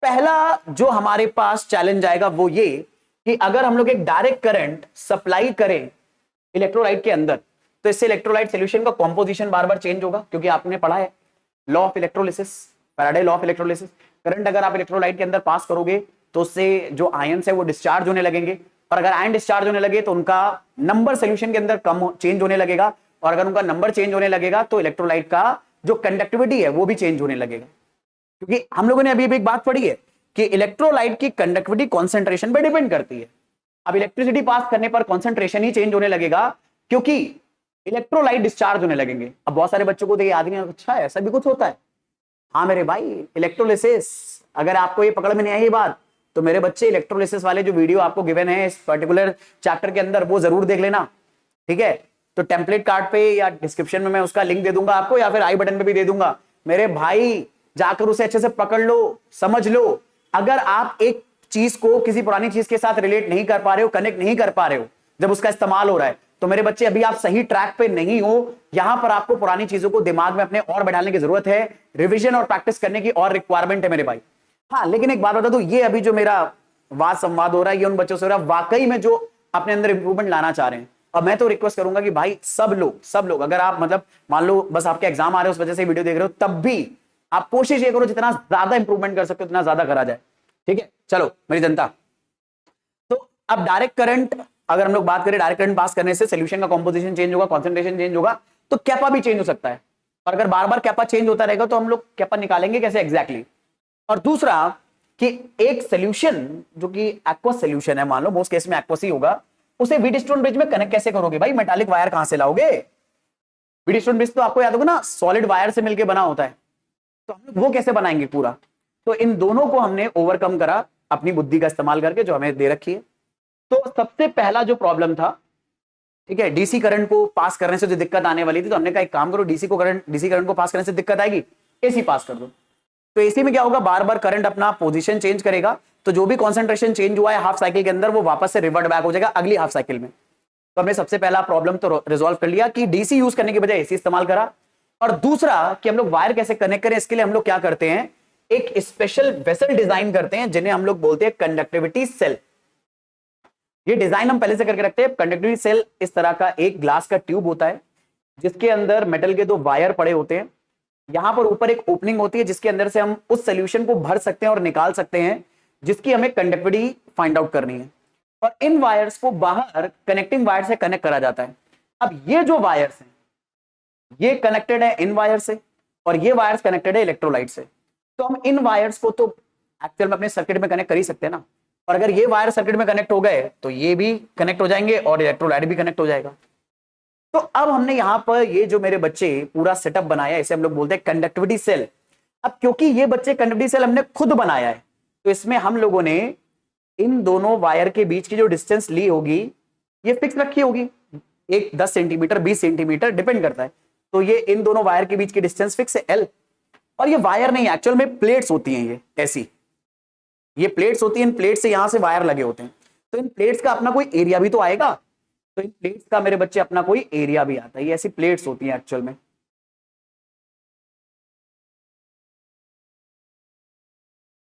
पहला जो हमारे पास चैलेंज आएगा वो ये कि अगर हम लोग एक डायरेक्ट करंट सप्लाई करें इलेक्ट्रोलाइट के अंदर तो इससे इलेक्ट्रोलाइट सॉल्यूशन का कंपोजिशन बार बार चेंज होगा, क्योंकि आपने पढ़ा है law of electrolysis, Faraday law of electrolysis. Current अगर आप इलेक्ट्रोलाइट के अंदर पास करोगे तो उससे जो आयंस है वो डिस्चार्ज होने लगेंगे, और अगर आयन डिस्चार्ज होने लगे तो उनका नंबर सोल्यूशन के अंदर कम चेंज होने लगेगा, और अगर उनका नंबर चेंज होने लगेगा तो इलेक्ट्रोलाइट का जो कंडक्टिविटी है वो भी चेंज होने लगेगा। क्योंकि हम लोगों ने अभी एक बात पढ़ी है कि इलेक्ट्रोलाइट की कंडक्टिविटी कॉन्सेंट्रेशन पर डिपेंड करती है। अब इलेक्ट्रिसिटी पास करने पर कॉन्सेंट्रेशन ही चेंज होने लगेगा, क्योंकि इलेक्ट्रोलाइट डिस्चार्ज होने लगेंगे। अब बहुत सारे बच्चों को तो याद नहीं, अच्छा ऐसा भी कुछ होता है। हाँ मेरे भाई, इलेक्ट्रोलिसिस, अगर आपको ये पकड़ में नहीं आई ये बात, तो मेरे बच्चे इलेक्ट्रोलिसिस वाले जो वीडियो आपको गिवन है इस पर्टिकुलर चैप्टर के अंदर वो जरूर देख लेना, ठीक है। तो टेम्पलेट कार्ड पे या डिस्क्रिप्शन में मैं उसका लिंक दे दूंगा आपको, या फिर आई बटन पे भी दे दूंगा। मेरे भाई जाकर उसे अच्छे से पकड़ लो, समझ लो। अगर आप एक चीज को किसी पुरानी चीज के साथ रिलेट नहीं कर पा रहे हो, कनेक्ट नहीं कर पा रहे हो जब उसका इस्तेमाल हो रहा है, तो मेरे बच्चे अभी आप सही ट्रैक पे नहीं हो। यहां पर आपको पुरानी चीजों को दिमाग में अपने और बैठाने की जरूरत है, रिवीजन और प्रैक्टिस करने की और रिक्वायरमेंट है मेरे भाई। हाँ लेकिन एक बात बता दूं, ये अभी जो मेरा वाद संवाद हो रहा है ये उन बच्चों से हो रहा है वाकई में जो अपने अंदर इंप्रूवमेंट लाना चाह रहे हैं। और मैं तो रिक्वेस्ट करूंगा कि भाई सब लोग अगर आप मतलब मान लो बस आपके एग्जाम आ रहे हो उस वजह से वीडियो देख रहे हो, तब भी आप कोशिश ये करो जितना ज्यादा इंप्रूवमेंट कर सकते हो उतना ज्यादा करा जाए, ठीक है। चलो मेरी जनता, तो अब डायरेक्ट करंट, अगर हम लोग बात करें डायरेक्ट करंट पास करने से सोल्यूशन का कंपोजिशन चेंज होगा, कंसंट्रेशन चेंज होगा, तो कैपा भी चेंज हो सकता है। और अगर बार बार कैपा चेंज होता रहेगा तो हम लोग कैपा निकालेंगे कैसे एग्जैक्टली। और दूसरा कि एक सोल्यूशन जो कि एक्वस सोल्यूशन है, मान लो मोस्ट केस में एक्वस ही होगा, उसे व्हीटस्टोन ब्रिज में कनेक्ट कैसे करोगे भाई? मेटालिक वायर कहां से लाओगे? व्हीटस्टोन ब्रिज तो आपको याद होगा ना, सॉलिड वायर से मिलकर बना होता है, तो हम लोग वो कैसे बनाएंगे पूरा? तो इन दोनों को हमने ओवरकम करा अपनी बुद्धि का इस्तेमाल करके जो हमें दे रखी है। तो सबसे पहला जो प्रॉब्लम था, ठीक है, डीसी करंट को पास करने से जो दिक्कत आने वाली थी, तो हमने कहा एक काम करो, डीसी करंट को पास करने से दिक्कत आएगी, एसी पास कर दो। तो एसी में क्या होगा, बार बार करंट अपना पोजीशन चेंज करेगा, तो जो भी कॉन्सेंट्रेशन चेंज हुआ है हाफ साइकिल के अंदर वो वापस से रिवर्ट बैक हो जाएगा अगली हाफ साइकिल में। तो हमने सबसे पहला प्रॉब्लम तो रिजॉल्व कर लिया कि डीसी यूज करने के बजाय एसी इस्तेमाल करा। और दूसरा कि हम लोग वायर कैसे कनेक्ट करें, इसके लिए हम लोग क्या करते हैं, एक स्पेशल वेसल डिजाइन करते हैं जिन्हें हम लोग बोलते हैं कंडक्टिविटी सेल। ये डिजाइन हम पहले से करके रखते हैं। कंडक्टिविटी सेल इस तरह का एक ग्लास का ट्यूब होता है जिसके अंदर मेटल के दो वायर पड़े होते हैं। यहां पर ऊपर एक ओपनिंग होती है जिसके अंदर से हम उस सोल्यूशन को भर सकते हैं और निकाल सकते हैं जिसकी हमें कंडक्टिविटी फाइंड आउट करनी है। और इन वायर्स को बाहर कनेक्टिंग वायर से कनेक्ट करा जाता है। अब ये जो वायर्स हैं ये कनेक्टेड है इन वायर से, और ये वायर्स कनेक्टेड है इलेक्ट्रोलाइट से। तो हम इन वायर्स को तो एक्चुअल में अपने सर्किट में कनेक्ट कर ही सकते हैं ना। और अगर ये वायर सर्किट में कनेक्ट हो गए तो ये भी कनेक्ट हो जाएंगे और इलेक्ट्रोलाइट भी कनेक्ट हो जाएगा। तो अब हमने यहां पर ये जो मेरे बच्चे पूरा सेटअप बनाया, इसे हम लोग बोलते हैं कंडक्टिविटी सेल। अब क्योंकि ये बच्चे कंडक्टिविटी सेल हमने खुद बनाया है, तो इसमें हम लोगों ने इन दोनों वायर के बीच की जो डिस्टेंस ली होगी ये फिक्स रखी होगी, एक 10 सेंटीमीटर 20 सेंटीमीटर डिपेंड करता है। तो ये इन दोनों वायर के बीच की डिस्टेंस फिक्स है एल। और ये वायर नहीं, एक्चुअल में प्लेट्स होती हैं, ये ऐसी ये प्लेट्स होती हैं। इन प्लेट से यहां से वायर लगे होते हैं, तो इन प्लेट्स का अपना कोई एरिया भी तो आएगा। तो इन प्लेट्स का मेरे बच्चे अपना कोई एरिया भी आता है। ये ऐसी प्लेट्स होती हैं एक्चुअल में।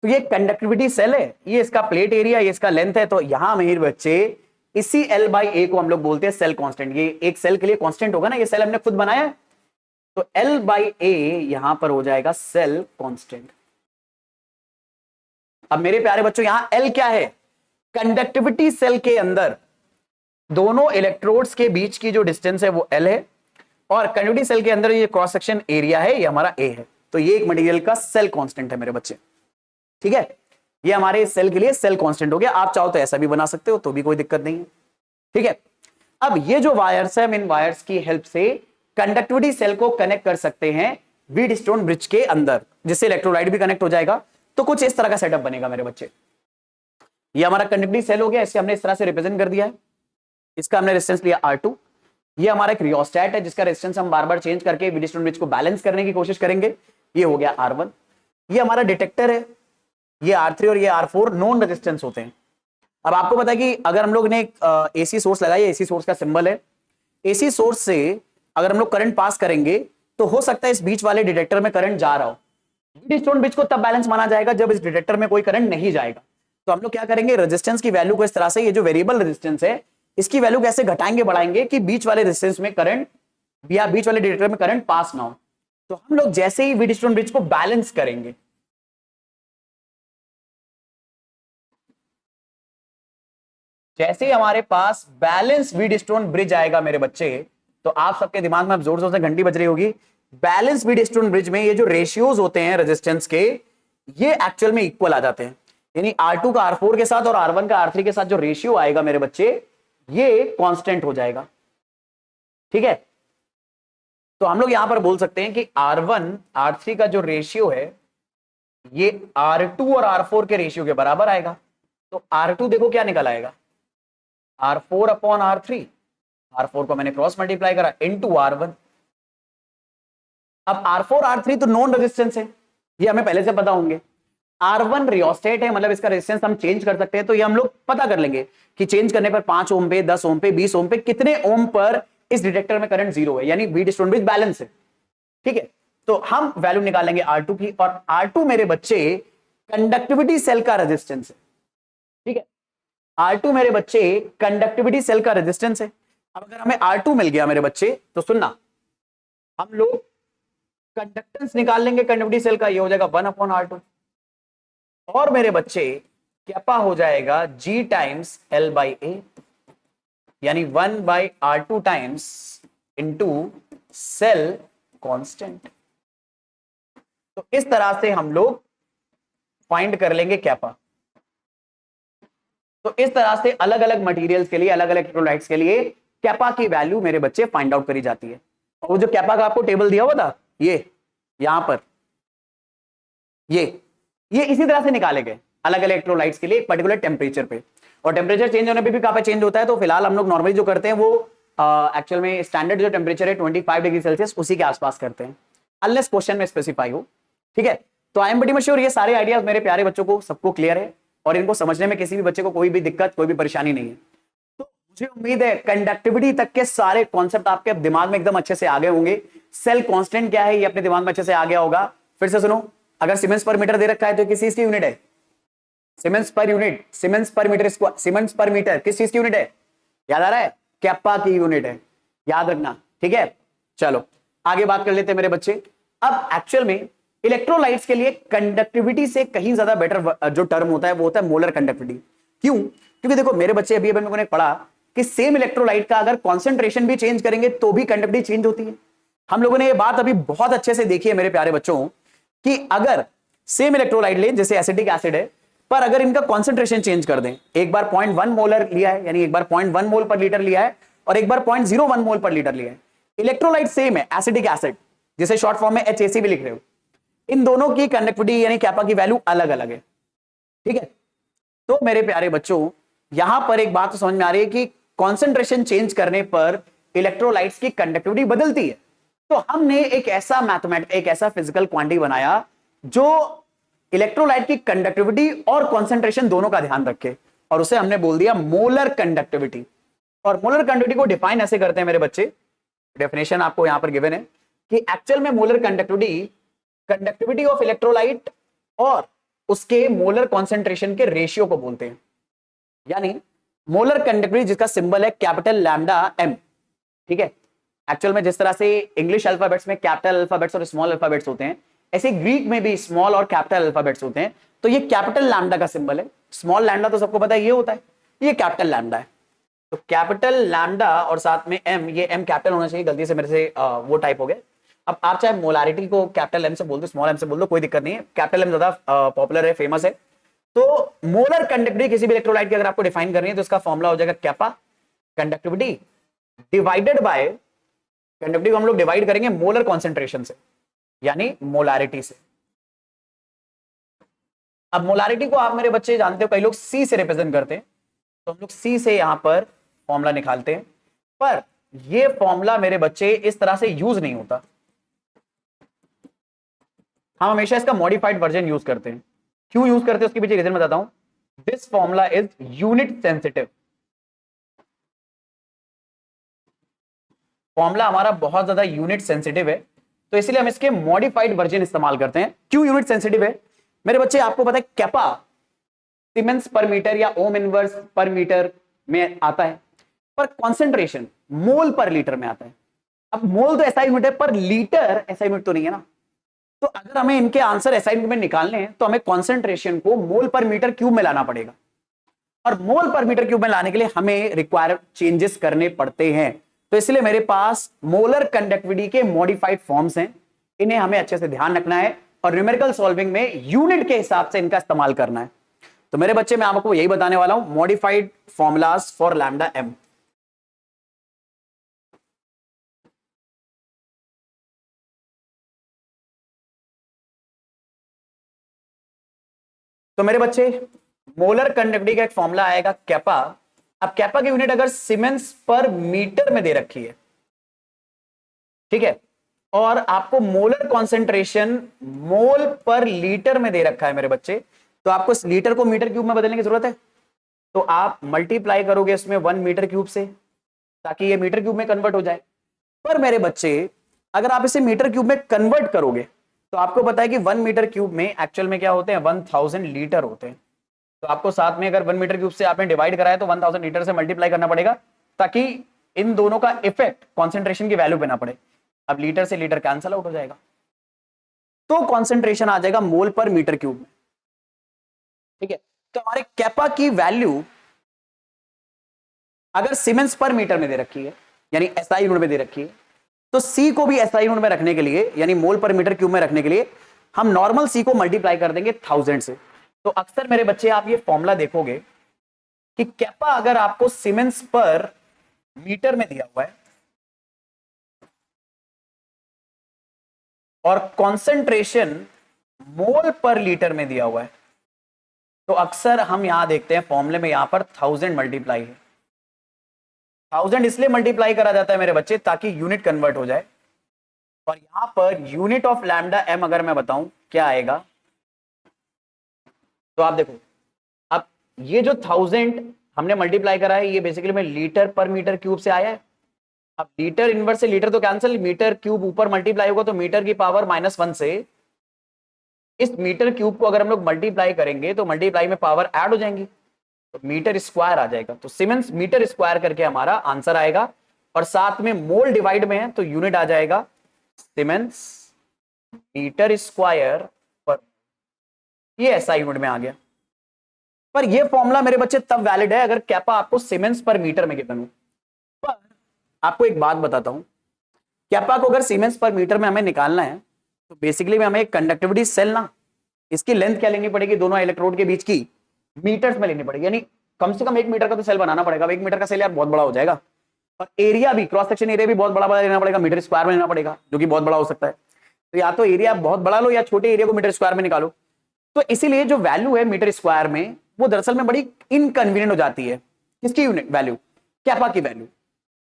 तो ये कंडक्टिविटी सेल है, ये इसका प्लेट एरिया, ये इसका लेंथ है। तो यहां मेरे बच्चे इसी एल बाई ए को हम लोग बोलते हैं सेल कांस्टेंट। ये एक सेल के लिए कांस्टेंट होगा ना, ये सेल हमने खुद बनाया है, तो एल बाई ए यहां पर हो जाएगा सेल कांस्टेंट। अब मेरे प्यारे बच्चों यहां एल क्या है, कंडक्टिविटी सेल के अंदर दोनों इलेक्ट्रोड्स के बीच की जो डिस्टेंस है वो एल है, और कंडक्टिविटी सेल के अंदर ये क्रॉस सेक्शन एरिया है, ये हमारा ए है। तो ये एक मटेरियल का सेल कांस्टेंट है मेरे बच्चे, ठीक है। ये हमारे सेल के लिए सेल कांस्टेंट हो गया। आप चाहो तो ऐसा भी बना सकते हो, तो भी कोई दिक्कत नहीं है, ठीक है। अब ये जो वायर्स है, हम इन वायर्स की हेल्प से कंडक्टिविटी सेल को कनेक्ट कर सकते हैं व्हीटस्टोन ब्रिज के अंदर, जिससे इलेक्ट्रोलाइट भी कनेक्ट हो जाएगा। तो कुछ इस तरह का सेटअप बनेगा मेरे बच्चे। ये हमारा कंडक्टिविटी सेल हो गया, इसे हमने इस तरह से रिप्रेजेंट कर दिया है। इसका हमने रेजिस्टेंस लिया R2। ये हमारा एक रियोस्टेट है जिसका रेजिस्टेंस हम बार बार चेंज करके व्हीटस्टोन ब्रिज को बैलेंस करने की कोशिश करेंगे। ये हो गया R1। ये हमारा डिटेक्टर है, ये R3 और ये R4 नॉन रेजिस्टेंस होते हैं। अब आपको पता है कि अगर हम लोग ने एक एसी सोर्स लगाया, एसी सोर्स का सिंबल है, एसी सोर्स से अगर हम लोग करंट पास करेंगे तो हो सकता है इस बीच वाले डिटेक्टर में करंट जा रहा हो। व्हीटस्टोन ब्रिज को तब बैलेंस माना जाएगा जब इस डिटेक्टर में कोई करंट नहीं जाएगा। तो हम लोग क्या करेंगे, रेजिस्टेंस की वैल्यू को इस तरह से, ये जो वेरिएबल रेजिस्टेंस है इसकी वैल्यू कैसे घटाएंगे बढ़ाएंगे कि बीच वाले रेजिस्टेंस में करंट या बीच वाले डिटेक्टर में करंट पास ना हो। तो हम लोग जैसे ही व्हीटस्टोन ब्रिज को बैलेंस करेंगे, जैसे ही हमारे पास बैलेंस व्हीटस्टोन ब्रिज आएगा मेरे बच्चे, तो आप सबके दिमाग में अब जोर जोर से घंटी बज रही होगी। बैलेंस व्हीटस्टोन ब्रिज में ये जो रेशियोज होते हैं रेजिस्टेंस के, ये एक्चुअल में इक्वल आ जाते हैं। यानी R2 का R4 के साथ और R1 का R3 के साथ जो रेशियो आएगा मेरे बच्चे, ये कांस्टेंट हो जाएगा। ठीक है, तो हम लोग यहां पर बोल सकते हैं कि R1 R3 का जो रेशियो है ये R2 और R4 के रेशियो के बराबर आएगा। तो R2 देखो क्या निकल आएगा, R4 अपॉन R3, R4 को मैंने क्रॉस मल्टीप्लाई करा इनटू R1। अब R4 R3 तो नॉन रेजिस्टेंस है, ये हमें पहले से पता होंगे। R1 रियोस्टेट है, मतलब इसका रेजिस्टेंस हम चेंज कर सकते हैं, तो ये हम लोग पता कर लेंगे कि चेंज करने पर 5 ओम पे, 10 ओम पे, 20 ओम पे, कितने ओम पर इस डिटेक्टर में करंट जीरो है, यानी व्हीटस्टोन ब्रिज बैलेंस है। ठीक है, तो हम वैल्यू निकालेंगे R2 की, और R2 मेरे बच्चे कंडक्टिविटी सेल का रेजिस्टेंस है। ठीक है, R2 मेरे बच्चे कंडक्टिविटी सेल का रेजिस्टेंस है। अब अगर हमें R2 मिल गया मेरे बच्चे, तो सुनना, हम लोग कंडक्टेंस निकाल लेंगे कंडक्टिविटी सेल का, ये हो जाएगा 1 अपॉन R2, और मेरे बच्चे कैपा हो जाएगा G टाइम्स L बाई ए, यानी 1 by R2 times into cell constant. तो इस तरह से हम लोग फाइंड कर लेंगे कैपा। तो इस तरह से अलग अलग मटेरियल्स के लिए, अलग अलग इलेक्ट्रोलाइट्स के लिए कैपा की वैल्यू मेरे बच्चे फाइंड आउट करी जाती है। और वो जो कैपा का आपको टेबल दिया हुआ था, ये यहां पर, ये इसी तरह से निकाले गए अलग अलग इलेक्ट्रोलाइट्स के लिए एक पर्टिकुलर टेम्परेचर पे। और टेम्परेचर चेंज होने पे भी कैपा चेंज होता है। तो फिलहाल हम लोग नॉर्मली जो करते हैं वो एक्चुअल में स्टैंडर्ड जो टेम्परेचर है 25 डिग्री सेल्सियस, उसी के आसपास करते हैं, अनलेस क्वेश्चन में स्पेसिफाई हो। ठीक है, तो आई एम बड़ी मश्योर ये सारे आइडियाज मेरे प्यारे बच्चों को सबको क्लियर है, और इनको समझने में किसी भी बच्चे को कोई भी दिक्कत, कोई भी परेशानी नहीं है। तो मुझे उम्मीद है कंडक्टिविटी तक के सारे कॉन्सेप्ट आपके दिमाग में एकदम अच्छे से आ गए होंगे। सेल कांस्टेंट क्या है ये अपने दिमाग में अच्छे से आ गया होगा। फिर से सुनो, अगर सीमेंस पर मीटर दे रखा है तो किस चीज की यूनिट है? सीमेंस पर यूनिट, सीमेंस पर मीटर स्क्वायर, सीमेंस पर मीटर किस चीज की यूनिट है? याद आ रहा है? कैपा की यूनिट है, याद रखना। ठीक है, चलो आगे बात कर लेते हैं मेरे बच्चे। अब एक्चुअल में इलेक्ट्रोलाइट्स के लिए कंडक्टिविटी से कहीं ज्यादा बेटर जो टर्म होता है वो होता है मोलर कंडक्टिविटी। क्यों? क्योंकि देखो मेरे बच्चे, अभी मेरे को पढ़ा कि सेम इलेक्ट्रोलाइट का अगर कॉन्सेंट्रेशन भी चेंज करेंगे तो भी कंडक्टिविटी चेंज होती है। हम लोगों ने ये बात अभी बहुत अच्छे से देखी है मेरे प्यारे बच्चों, कि अगर सेम इलेक्ट्रोलाइट ले, जैसे एसिटिक एसिड है, पर अगर इनका कॉन्सेंट्रेशन चेंज कर दें, एक बार 0.1 मोलर लिया है, यानी एक बार 0.1 मोल पर लीटर लिया है, और एक बार 0.01 मोल पर लीटर लिया है, इलेक्ट्रोलाइट सेम है, एसिटिक एसिड, जिसे शॉर्ट फॉर्म में HAC भी लिख रहे हो, इन दोनों की कंडक्टिविटी यानी कैपा की वैल्यू अलग अलग है। ठीक है, तो मेरे प्यारे बच्चों यहां पर एक बात तो समझ में आ रही है कि कॉन्सेंट्रेशन चेंज करने पर इलेक्ट्रोलाइट्स की कंडक्टिविटी बदलती है। तो हमने एक ऐसा एक ऐसा फिजिकल क्वांटिटी बनाया जो इलेक्ट्रोलाइट की कंडक्टिविटी और कॉन्सेंट्रेशन दोनों का ध्यान रखे, और उसे हमने बोल दिया मोलर कंडक्टिविटी। और मोलर कंडक्टिविटी को डिफाइन ऐसे करते हैं मेरे बच्चे, डेफिनेशन आपको यहां पर गिवन है कि एक्चुअल में मोलर कंडक्टिविटी ऑफ इलेक्ट्रोलाइट और उसके मोलर कॉन्सेंट्रेशन के रेशियो को बोलते हैं। यानी मोलर कंडक्टिविटी जिसका सिंबल है कैपिटल लैम्डा m। ठीक है, एक्चुअल में जिस तरह से इंग्लिश अल्फाबेट्स में कैपिटल अल्फाबेट्स और स्मॉल अल्फाबेट्स होते हैं, ऐसे ग्रीक में भी स्मॉल और कैपिटल अल्फाबेट्स होते हैं। तो ये कैपिटल लैम्डा का सिंबल है। स्मॉल लैम्डा तो सबको पता है ये होता है, ये कैपिटल लैम्डा है। तो कैपिटल लैम्डा और साथ में m, ये m कैपिटल होना चाहिए, गलती से मेरे से वो टाइप हो गया। अब आप चाहे मोलारिटी को कैपिटल m से बोल दो, स्मॉल m से बोल दो, कोई दिक्कत नहीं है, कैपिटल m ज्यादा पॉपुलर है, फेमस है। तो मोलर कंडक्टिविटी किसी भी इलेक्ट्रोलाइट की अगर आपको डिफाइन करनी है तो इसका फॉर्मूला हो जाएगा kappa conductivity divided by, conductivity को हम लोग डिवाइड करेंगे मोलर कॉन्सेंट्रेशन से, यानी मोलारिटी से। अब मोलारिटी को आप मेरे बच्चे जानते हो, कई लोग C से रिप्रेजेंट करते हैं, तो हम लोग C से यहां पर फॉर्मूला निकालते हैं, पर ये फॉर्मूला मेरे बच्चे इस तरह से यूज नहीं होता। हम हमेशा इसका मॉडिफाइड वर्जन यूज करते हैं। क्यों यूज करते हैं उसके पीछे रीजन बताता हूं। This formula is unit sensitive. Formula हमारा बहुत ज्यादा यूनिट सेंसिटिव है, तो इसलिए हम इसके मॉडिफाइड वर्जन इस्तेमाल करते हैं। क्यों यूनिट सेंसिटिव है मेरे बच्चे? आपको पता है कैपा सीमेंस पर मीटर या ओम इनवर्स पर मीटर में आता है, पर कॉन्सेंट्रेशन मोल पर लीटर में आता है। अब मोल तो ऐसा यूनिट है, पर लीटर ऐसा यूनिट तो नहीं है ना। तो अगर हमें इनके आंसर ऐसा यूनिट में निकालने हैं तो हमें कॉन्सेंट्रेशन को मोल पर मीटर क्यूब में लाना पड़ेगा। और मोल पर मीटर क्यूब में लाने के लिए हमें रिक्वायर चेंजेस करने पड़ते हैं। तो इसलिए मेरे पास मोलर कंडक्टिविटी के मॉडिफाइड फॉर्म्स हैं, इन्हें हमें अच्छे से ध्यान रखना है और न्यूमेरिकल सॉल्विंग में यूनिट के हिसाब से इनका इस्तेमाल करना है। तो मेरे बच्चे मैं आपको यही बताने वाला हूं, modified formulas for lambda M. तो मेरे बच्चे मोलर कंडक्टिविटी का एक फॉर्मूला आएगा कैपा। अब कैपा की यूनिट अगर सीमेंस पर मीटर में दे रखी है, ठीक है, और आपको मोलर कॉन्सेंट्रेशन मोल पर लीटर में दे रखा है मेरे बच्चे, तो आपको इस लीटर को मीटर क्यूब में बदलने की जरूरत है। तो आप मल्टीप्लाई करोगे इसमें 1 मीटर क्यूब से, ताकि ये मीटर क्यूब में कन्वर्ट हो जाए। पर मेरे बच्चे अगर आप इसे मीटर क्यूब में कन्वर्ट करोगे तो आपको पता है कि 1 मीटर क्यूब में एक्चुअल में क्या होते हैं, 1000 लीटर होते हैं। तो आपको साथ में अगर 1 मीटर क्यूब से आपने डिवाइड कराया तो 1000 लीटर से मल्टीप्लाई करना पड़ेगा, ताकि इन दोनों का इफेक्ट कॉन्सेंट्रेशन की वैल्यू पे ना पड़े। अब लीटर से लीटर कैंसल आउट हो जाएगा, तो कॉन्सेंट्रेशन आ जाएगा मोल पर मीटर क्यूब में, ठीक है। तो हमारे कैपा की वैल्यू अगर सीमेंस पर मीटर में दे रखी है, यानी एसआई यूनिट में दे रखी है, तो सी को भी एसआई यूनिट में रखने के लिए, यानी मोल पर मीटर क्यूब में रखने के लिए हम नॉर्मल सी को मल्टीप्लाई कर देंगे 1000 से। तो अक्सर मेरे बच्चे आप ये फॉर्मूला देखोगे कि कैपा अगर आपको सीमेंस पर मीटर में दिया हुआ है और कॉन्सेंट्रेशन मोल पर लीटर में दिया हुआ है, तो अक्सर हम यहां देखते हैं फॉर्मूले में यहां पर 1000 मल्टीप्लाई है। 1000 इसलिए मल्टीप्लाई करा जाता है मेरे बच्चे ताकि यूनिट कन्वर्ट हो जाए। और यहां per unit of lambda M अगर मैं बताऊं क्या आएगा, तो आप देखो, अब ये जो 1000 हमने मल्टीप्लाई करा है, ये बेसिकली में लीटर पर मीटर क्यूब से आया है। अब लीटर इनवर्स से लीटर तो कैंसिल, मीटर क्यूब ऊपर मल्टीप्लाई होगा तो मीटर की पावर -1 से इस मीटर क्यूब को अगर हम लोग मल्टीप्लाई करेंगे तो मल्टीप्लाई में पावर ऐड हो जाएंगी, तो मीटर स्क्वायर आ जाएगा। तो सीमेंस मीटर स्क्वायर करके हमारा आंसर आएगा, और साथ में मोल डिवाइड में है तो यूनिट आ जाएगा सीमेंस मीटर स्क्वायर पर। ये ऐसा यूनिट में आ गया। पर ये फॉर्मूला मेरे बच्चे तब वैलिड है अगर कैपा आपको सीमेंस पर मीटर में गिवन हो। पर आपको एक बात बताता हूं, कैपा को अगर सीमेंस पर मीटर में हमें निकालना है तो बेसिकली में हमें एक कंडक्टिविटी सेल ना, इसकी लेंथ क्या लेनी पड़ेगी, दोनों इलेक्ट्रोड के बीच की मीटर्स में लेनी पड़ेगी, यानी कम से कम 1 मीटर का तो सेल बनाना पड़ेगा। 1 मीटर का सेल यार बहुत बड़ा हो जाएगा, और एरिया भी, क्रॉस सेक्शन एरिया भी बहुत बड़ा बड़ा लेना पड़ेगा, मीटर स्क्वायर में लेना पड़ेगा, जो कि बहुत बड़ा हो सकता है। तो या तो एरिया बहुत बड़ा लो या छोटे एरिया को मीटर स्क्वायर में निकालो। तो इसीलिए जो वैल्यू है मीटर स्क्वायर में, वो दरअसल में बड़ी इनकन्वीनियंट हो जाती है। किसकी यूनिट वैल्यू, कैपा की वैल्यू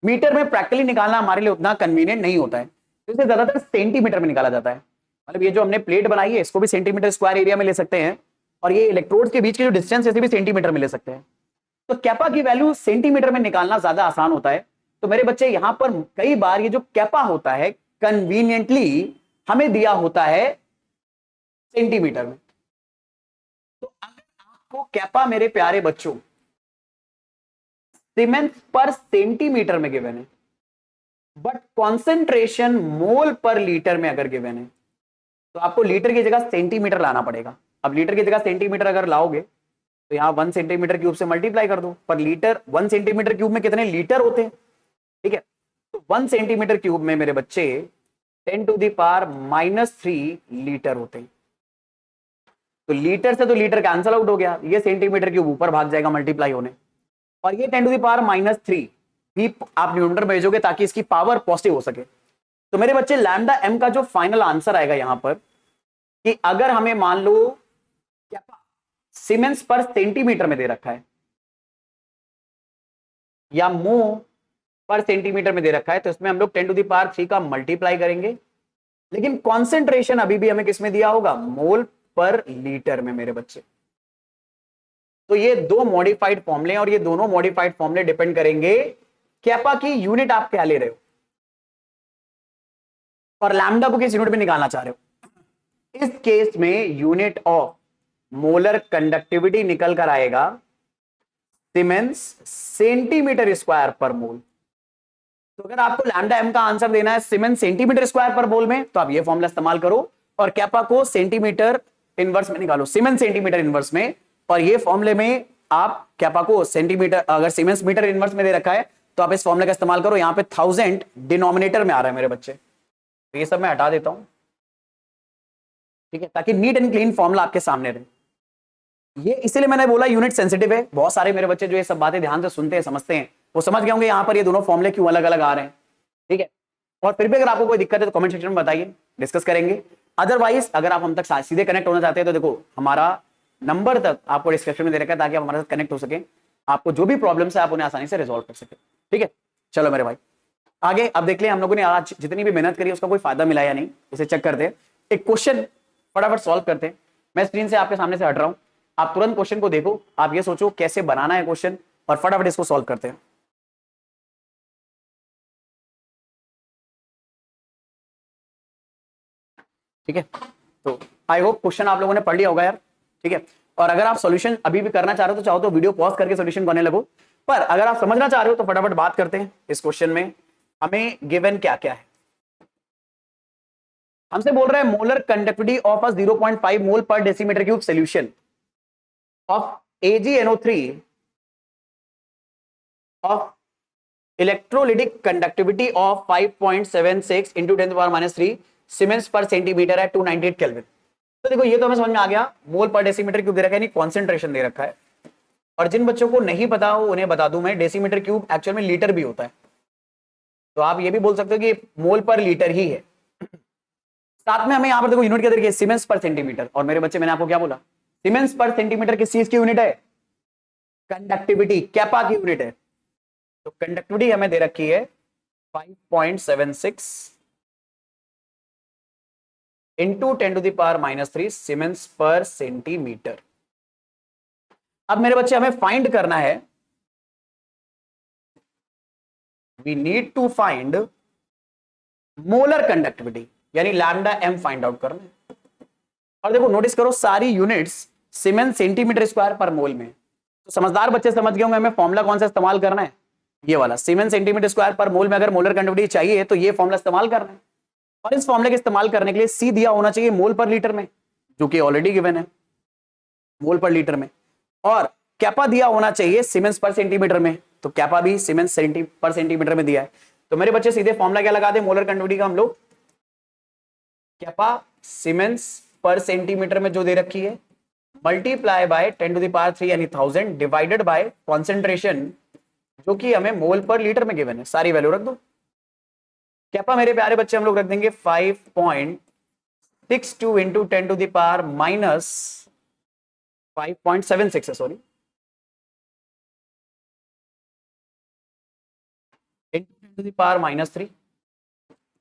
मीटर में प्रैक्टिकली निकालना हमारे लिए उतना कन्वीनियंट नहीं होता है, तो इसे ज्यादातर सेंटीमीटर में निकाला जाता है। मतलब ये जो हमने प्लेट बनाई है इसको भी सेंटीमीटर स्क्वायर एरिया में ले सकते हैं, और ये इलेक्ट्रोड्स के बीच की जो डिस्टेंस है इसे भी सेंटीमीटर में ले सकते हैं। तो कैपा की वैल्यू सेंटीमीटर में निकालना ज्यादा आसान होता है। तो मेरे बच्चे यहां पर कई बार ये जो कैपा होता है कन्वीनियंटली हमें दिया होता है सेंटीमीटर में। तो अगर आपको कैपा मेरे प्यारे बच्चों सीमेंस पर सेंटीमीटर में गिवन है, बट कॉन्सेंट्रेशन मोल पर लीटर में अगर गिवन है, तो आपको लीटर की जगह सेंटीमीटर लाना पड़ेगा। अब लीटर की जगह सेंटीमीटर अगर लाओगे तो यहां 1 सेंटीमीटर क्यूब से मल्टीप्लाई कर दो, पर लीटर 1 सेंटीमीटर क्यूब में कितने लीटर होते हैं, ठीक है। तो 1 सेंटीमीटर क्यूब में मेरे बच्चे 10⁻³ लीटर होते हैं। तो लीटर से तो लीटर कैंसल आउट हो गया, ये सेंटीमीटर क्यूब ऊपर भाग जाएगा मल्टीप्लाई होने, और ये 10⁻³ भी आप न्यूमरेटर में भेजोगे ताकि इसकी पावर पॉजिटिव हो सके। तो मेरे बच्चे लैम्डा एम का जो फाइनल आंसर आएगा यहां पर, कि अगर हमें मान लो कैपा सीमेंस पर सेंटीमीटर में दे रखा है या मो पर सेंटीमीटर में दे रखा है, तो इसमें हम लोग 10⁻³ का मल्टीप्लाई करेंगे, लेकिन कॉन्सेंट्रेशन अभी भी हमें किसमें दिया होगा, मोल पर लीटर में मेरे बच्चे। तो ये दो मॉडिफाइड फॉर्मूले हैं, और ये दोनों मॉडिफाइड फॉर्मूले डिपेंड करेंगे कैपा की यूनिट आप क्या ले रहे हो और लैम्डा को किस यूनिट में निकालना चाह रहे हो। इस केस में यूनिट ऑफ मोलर कंडक्टिविटी निकल कर आएगा सीमेंस सेंटीमीटर स्क्वायर पर मोल। तो अगर आपको लैम्डा एम का आंसर देना है सीमेंस सेंटीमीटर स्क्वायर पर मोल में, तो आप ये फॉर्मूला इस्तेमाल करो, और कैपा को सेंटीमीटर इनवर्स में निकालो, सीमेंस सेंटीमीटर इनवर्स में, और ये फॉर्मूले में आप कैपा को सेंटीमीटर, अगर सीमेंस मीटर इनवर्स में दे रखा है तो आप इस फॉर्मूले का इस्तेमाल करो। यहाँ पे 1000 डिनोमिनेटर में आ रहा है मेरे बच्चे, तो ये सब मैं हटा देता हूं, ठीक है, ताकि नीट एंड क्लीन फॉर्मूला आपके सामने रहे। ये इसीलिए मैंने बोला यूनिट सेंसिटिव है। बहुत सारे मेरे बच्चे जो ये सब बातें ध्यान से सुनते हैं, समझते हैं, वो समझ गए होंगे यहाँ पर ये दोनों फॉर्मूले क्यों अलग अलग आ रहे हैं, ठीक है। और फिर भी अगर आपको कोई दिक्कत है तो कमेंट सेक्शन में बताइए, डिस्कस करेंगे। अदरवाइज अगर आप हम तक सीधे कनेक्ट होना चाहते हैं तो देखो हमारा नंबर तक आपको डिस्क्रिप्शन में दे रखा है, ताकि आप हमारे साथ कनेक्ट हो सके, आपको जो भी प्रॉब्लम्स है आप उन्हें आसानी से रिजॉल्व कर सके, ठीक है। चलो मेरे भाई आगे अब देख लें, हम लोगों ने आज जितनी भी मेहनत करी उसका कोई फायदा मिला या नहीं, इसे चेक करते हैं। एक क्वेश्चन फटाफट सॉल्व करते हैं। मैं स्क्रीन से आपके सामने से हट रहा हूं, आप तुरंत क्वेश्चन को देखो, आप ये सोचो कैसे बनाना है क्वेश्चन, और फटाफट इसको सॉल्व करते हैं। ठीक है, तो आई होप क्वेश्चन आप लोगों ने पढ़ लिया होगा यार, ठीक है। और अगर आप सॉल्यूशन अभी भी करना चाह रहे हो तो चाहो तो वीडियो पॉज करके सॉल्यूशन करने लगो, पर अगर आप समझना चाह रहे हो तो फटाफट बात करते हैं। इस क्वेश्चन में हमें गिवन क्या क्या है। हमसे बोल रहा है मोलर कंडक्टिविटी ऑफ अ 0.5 मोल पर decimetre cube solution of AgNO3 of electrolytic conductivity of 5.76 into 10⁻³ siemens पर सेंटीमीटर है 298 केल्विन। तो देखो ये तो हमें समझ में आ गया, मोल पर डेसीमीटर क्यूब दे रखा है, यानी कॉन्सेंट्रेशन दे रखा है। और जिन बच्चों को नहीं पता हो उन्हें बता दूं मैं, डेसीमीटर क्यूब एक्चुअल में लीटर भी होता है, तो आप ये भी बोल सकते हो कि मोल पर लीटर ही है। साथ में हमें यहां पर देखो यूनिट क्या तरीके सीमेंस पर सेंटीमीटर, और मेरे बच्चे मैंने आपको क्या बोला, सीमेंस पर सेंटीमीटर किस चीज की यूनिट है, कंडक्टिविटी, कैपा की यूनिट है। तो कंडक्टिविटी हमें दे रखी है 5.76 इंटू 10⁻³ सीमेंस पर सेंटीमीटर। अब मेरे बच्चे हमें फाइंड करना है, we need to find molar conductivity, यानी लैम्डा एम फाइंड आउट करना है। और देखो नोटिस करो सारी यूनिट्स सीमेंस सेंटीमीटर स्क्वायर पर मोल में, तो समझदार बच्चे समझ गए होंगे हमें फॉर्मूला कौन सा इस्तेमाल करना है, ये वाला सीमेंस सेंटीमीटर स्क्वायर पर मोल में अगर मोलर कंडक्टिविटी चाहिए तो ये फॉर्मूला इस्तेमाल करना है। और इस फॉर्मूले के इस्तेमाल करने के लिए सी दिया होना चाहिए मोल पर लीटर में, जो कि ऑलरेडी गिवन है मोल पर लीटर में, और कैपा दिया होना चाहिए सीमेंस पर सेंटीमीटर में, तो कैपा भी सीमेंस पर सेंटीमीटर में दिया है। तो मेरे बच्चे सीधे फॉर्मूला क्या लगा दे मोलर कंडक्टिविटी का हम लोग, कैपा सीमेंस पर सेंटीमीटर में जो दे रखी है मल्टीप्लाई बाय 10⁻³ यानी 1000 डिवाइडेड बाय कॉन्सेंट्रेशन जो कि हमें मोल पर लीटर में गिवन है, सारी वैल्यू रख दो। कैपा मेरे प्यारे बच्चे हम लोग रख देंगे 5.62 इंटू 10⁻⁻5.76 है, sorry, into 10⁻³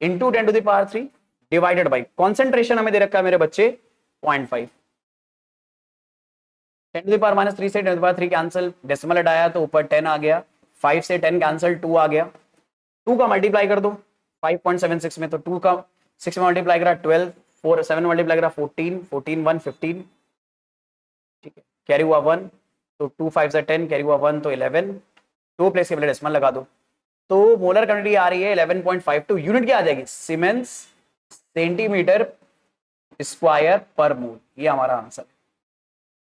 into 10⁻³ divided by concentration हमें दे रखा है मेरे बच्चे 0.5। 10⁻³ से 10⁻³ कैंसिल, डेसिमल हटाया तो ऊपर 10 आ गया, 5 से 10 कैंसिल, 2 आ गया, 2 का मल्टीप्लाई कर दो 5.76 में, तो 2 का 6 में मल्टीप्लाई करा 12, 4 7 मल्टीप्लाई करा 14, 14 1 15, ठीक है, कैरी हुआ 1, तो 2 5 से 10, कैरी हुआ 1 तो 11, 2 प्लेस के पहले डेसिमल लगा दो, तो मोलर क्वांटिटी आ रही है 11.52। यूनिट क्या आ जाएगी, सीमेंस सेंटीमीटर स्क्वायर पर मोल, ये हमारा आंसर है।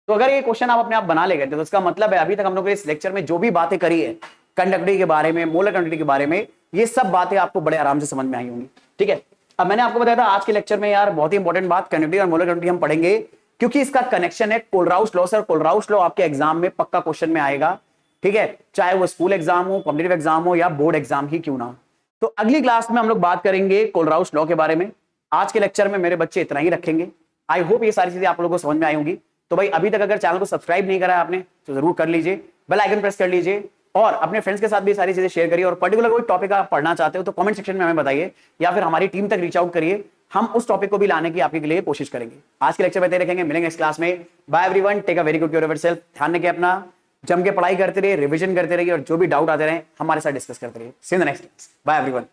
तो अगर ये क्वेश्चन आप अपने आप बना लेंगे तो इसका मतलब है अभी तक हम लोग इस लेक्चर में जो भी बातें करी है कंडक्टिविटी के बारे में, मोलर कंडक्टिविटी के बारे में, ये सब बातें आपको बड़े आराम से समझ में आई होंगी, ठीक है। अब मैंने आपको बताया था आज के लेक्चर में यार बहुत ही इंपॉर्टेंट बात कंडक्टिविटी और मोलर कंडक्टिविटी हम पढ़ेंगे, क्योंकि इसका कनेक्शन है कोलराउस लॉ से, और कोलराउस लॉ आपके एग्जाम में पक्का क्वेश्चन में आएगा, ठीक है, चाहे वो स्कूल एग्जाम हो, कॉम्पिटिटिव एग्जाम हो या बोर्ड एग्जाम ही क्यों ना हो। तो अगली क्लास में हम लोग बात करेंगे कोलराउस लॉ के बारे में। आज के लेक्चर में मेरे बच्चे इतना ही रखेंगे। आई होप ये सारी चीजें आप लोगों को समझ में आई होंगी। तो भाई अभी तक अगर चैनल को सब्सक्राइब नहीं करा है आपने तो जरूर कर लीजिए, बेल आइकन प्रेस कर लीजिए, और अपने फ्रेंड्स के साथ भी सारी चीजें शेयर करिए। और पर्टिकुलर कोई टॉपिक आप पढ़ना चाहते हो तो कमेंट सेक्शन में हमें बताइए, या फिर हमारी टीम तक रीच आउट करिए, हम उस टॉपिक को भी लाने की आपके लिए कोशिश करेंगे। आज के लेक्चर में रखेंगे, मिलेंगे इस क्लास में। Bye everyone, take a very good care of yourself. ध्यान रखिए अपना, जम के पढ़ाई करते रहिए, रिवीजन करते रहिए, और जो भी डाउट आते रहे हमारे साथ डिस्कस करते रहिए। See you in the next class. Bye everyone.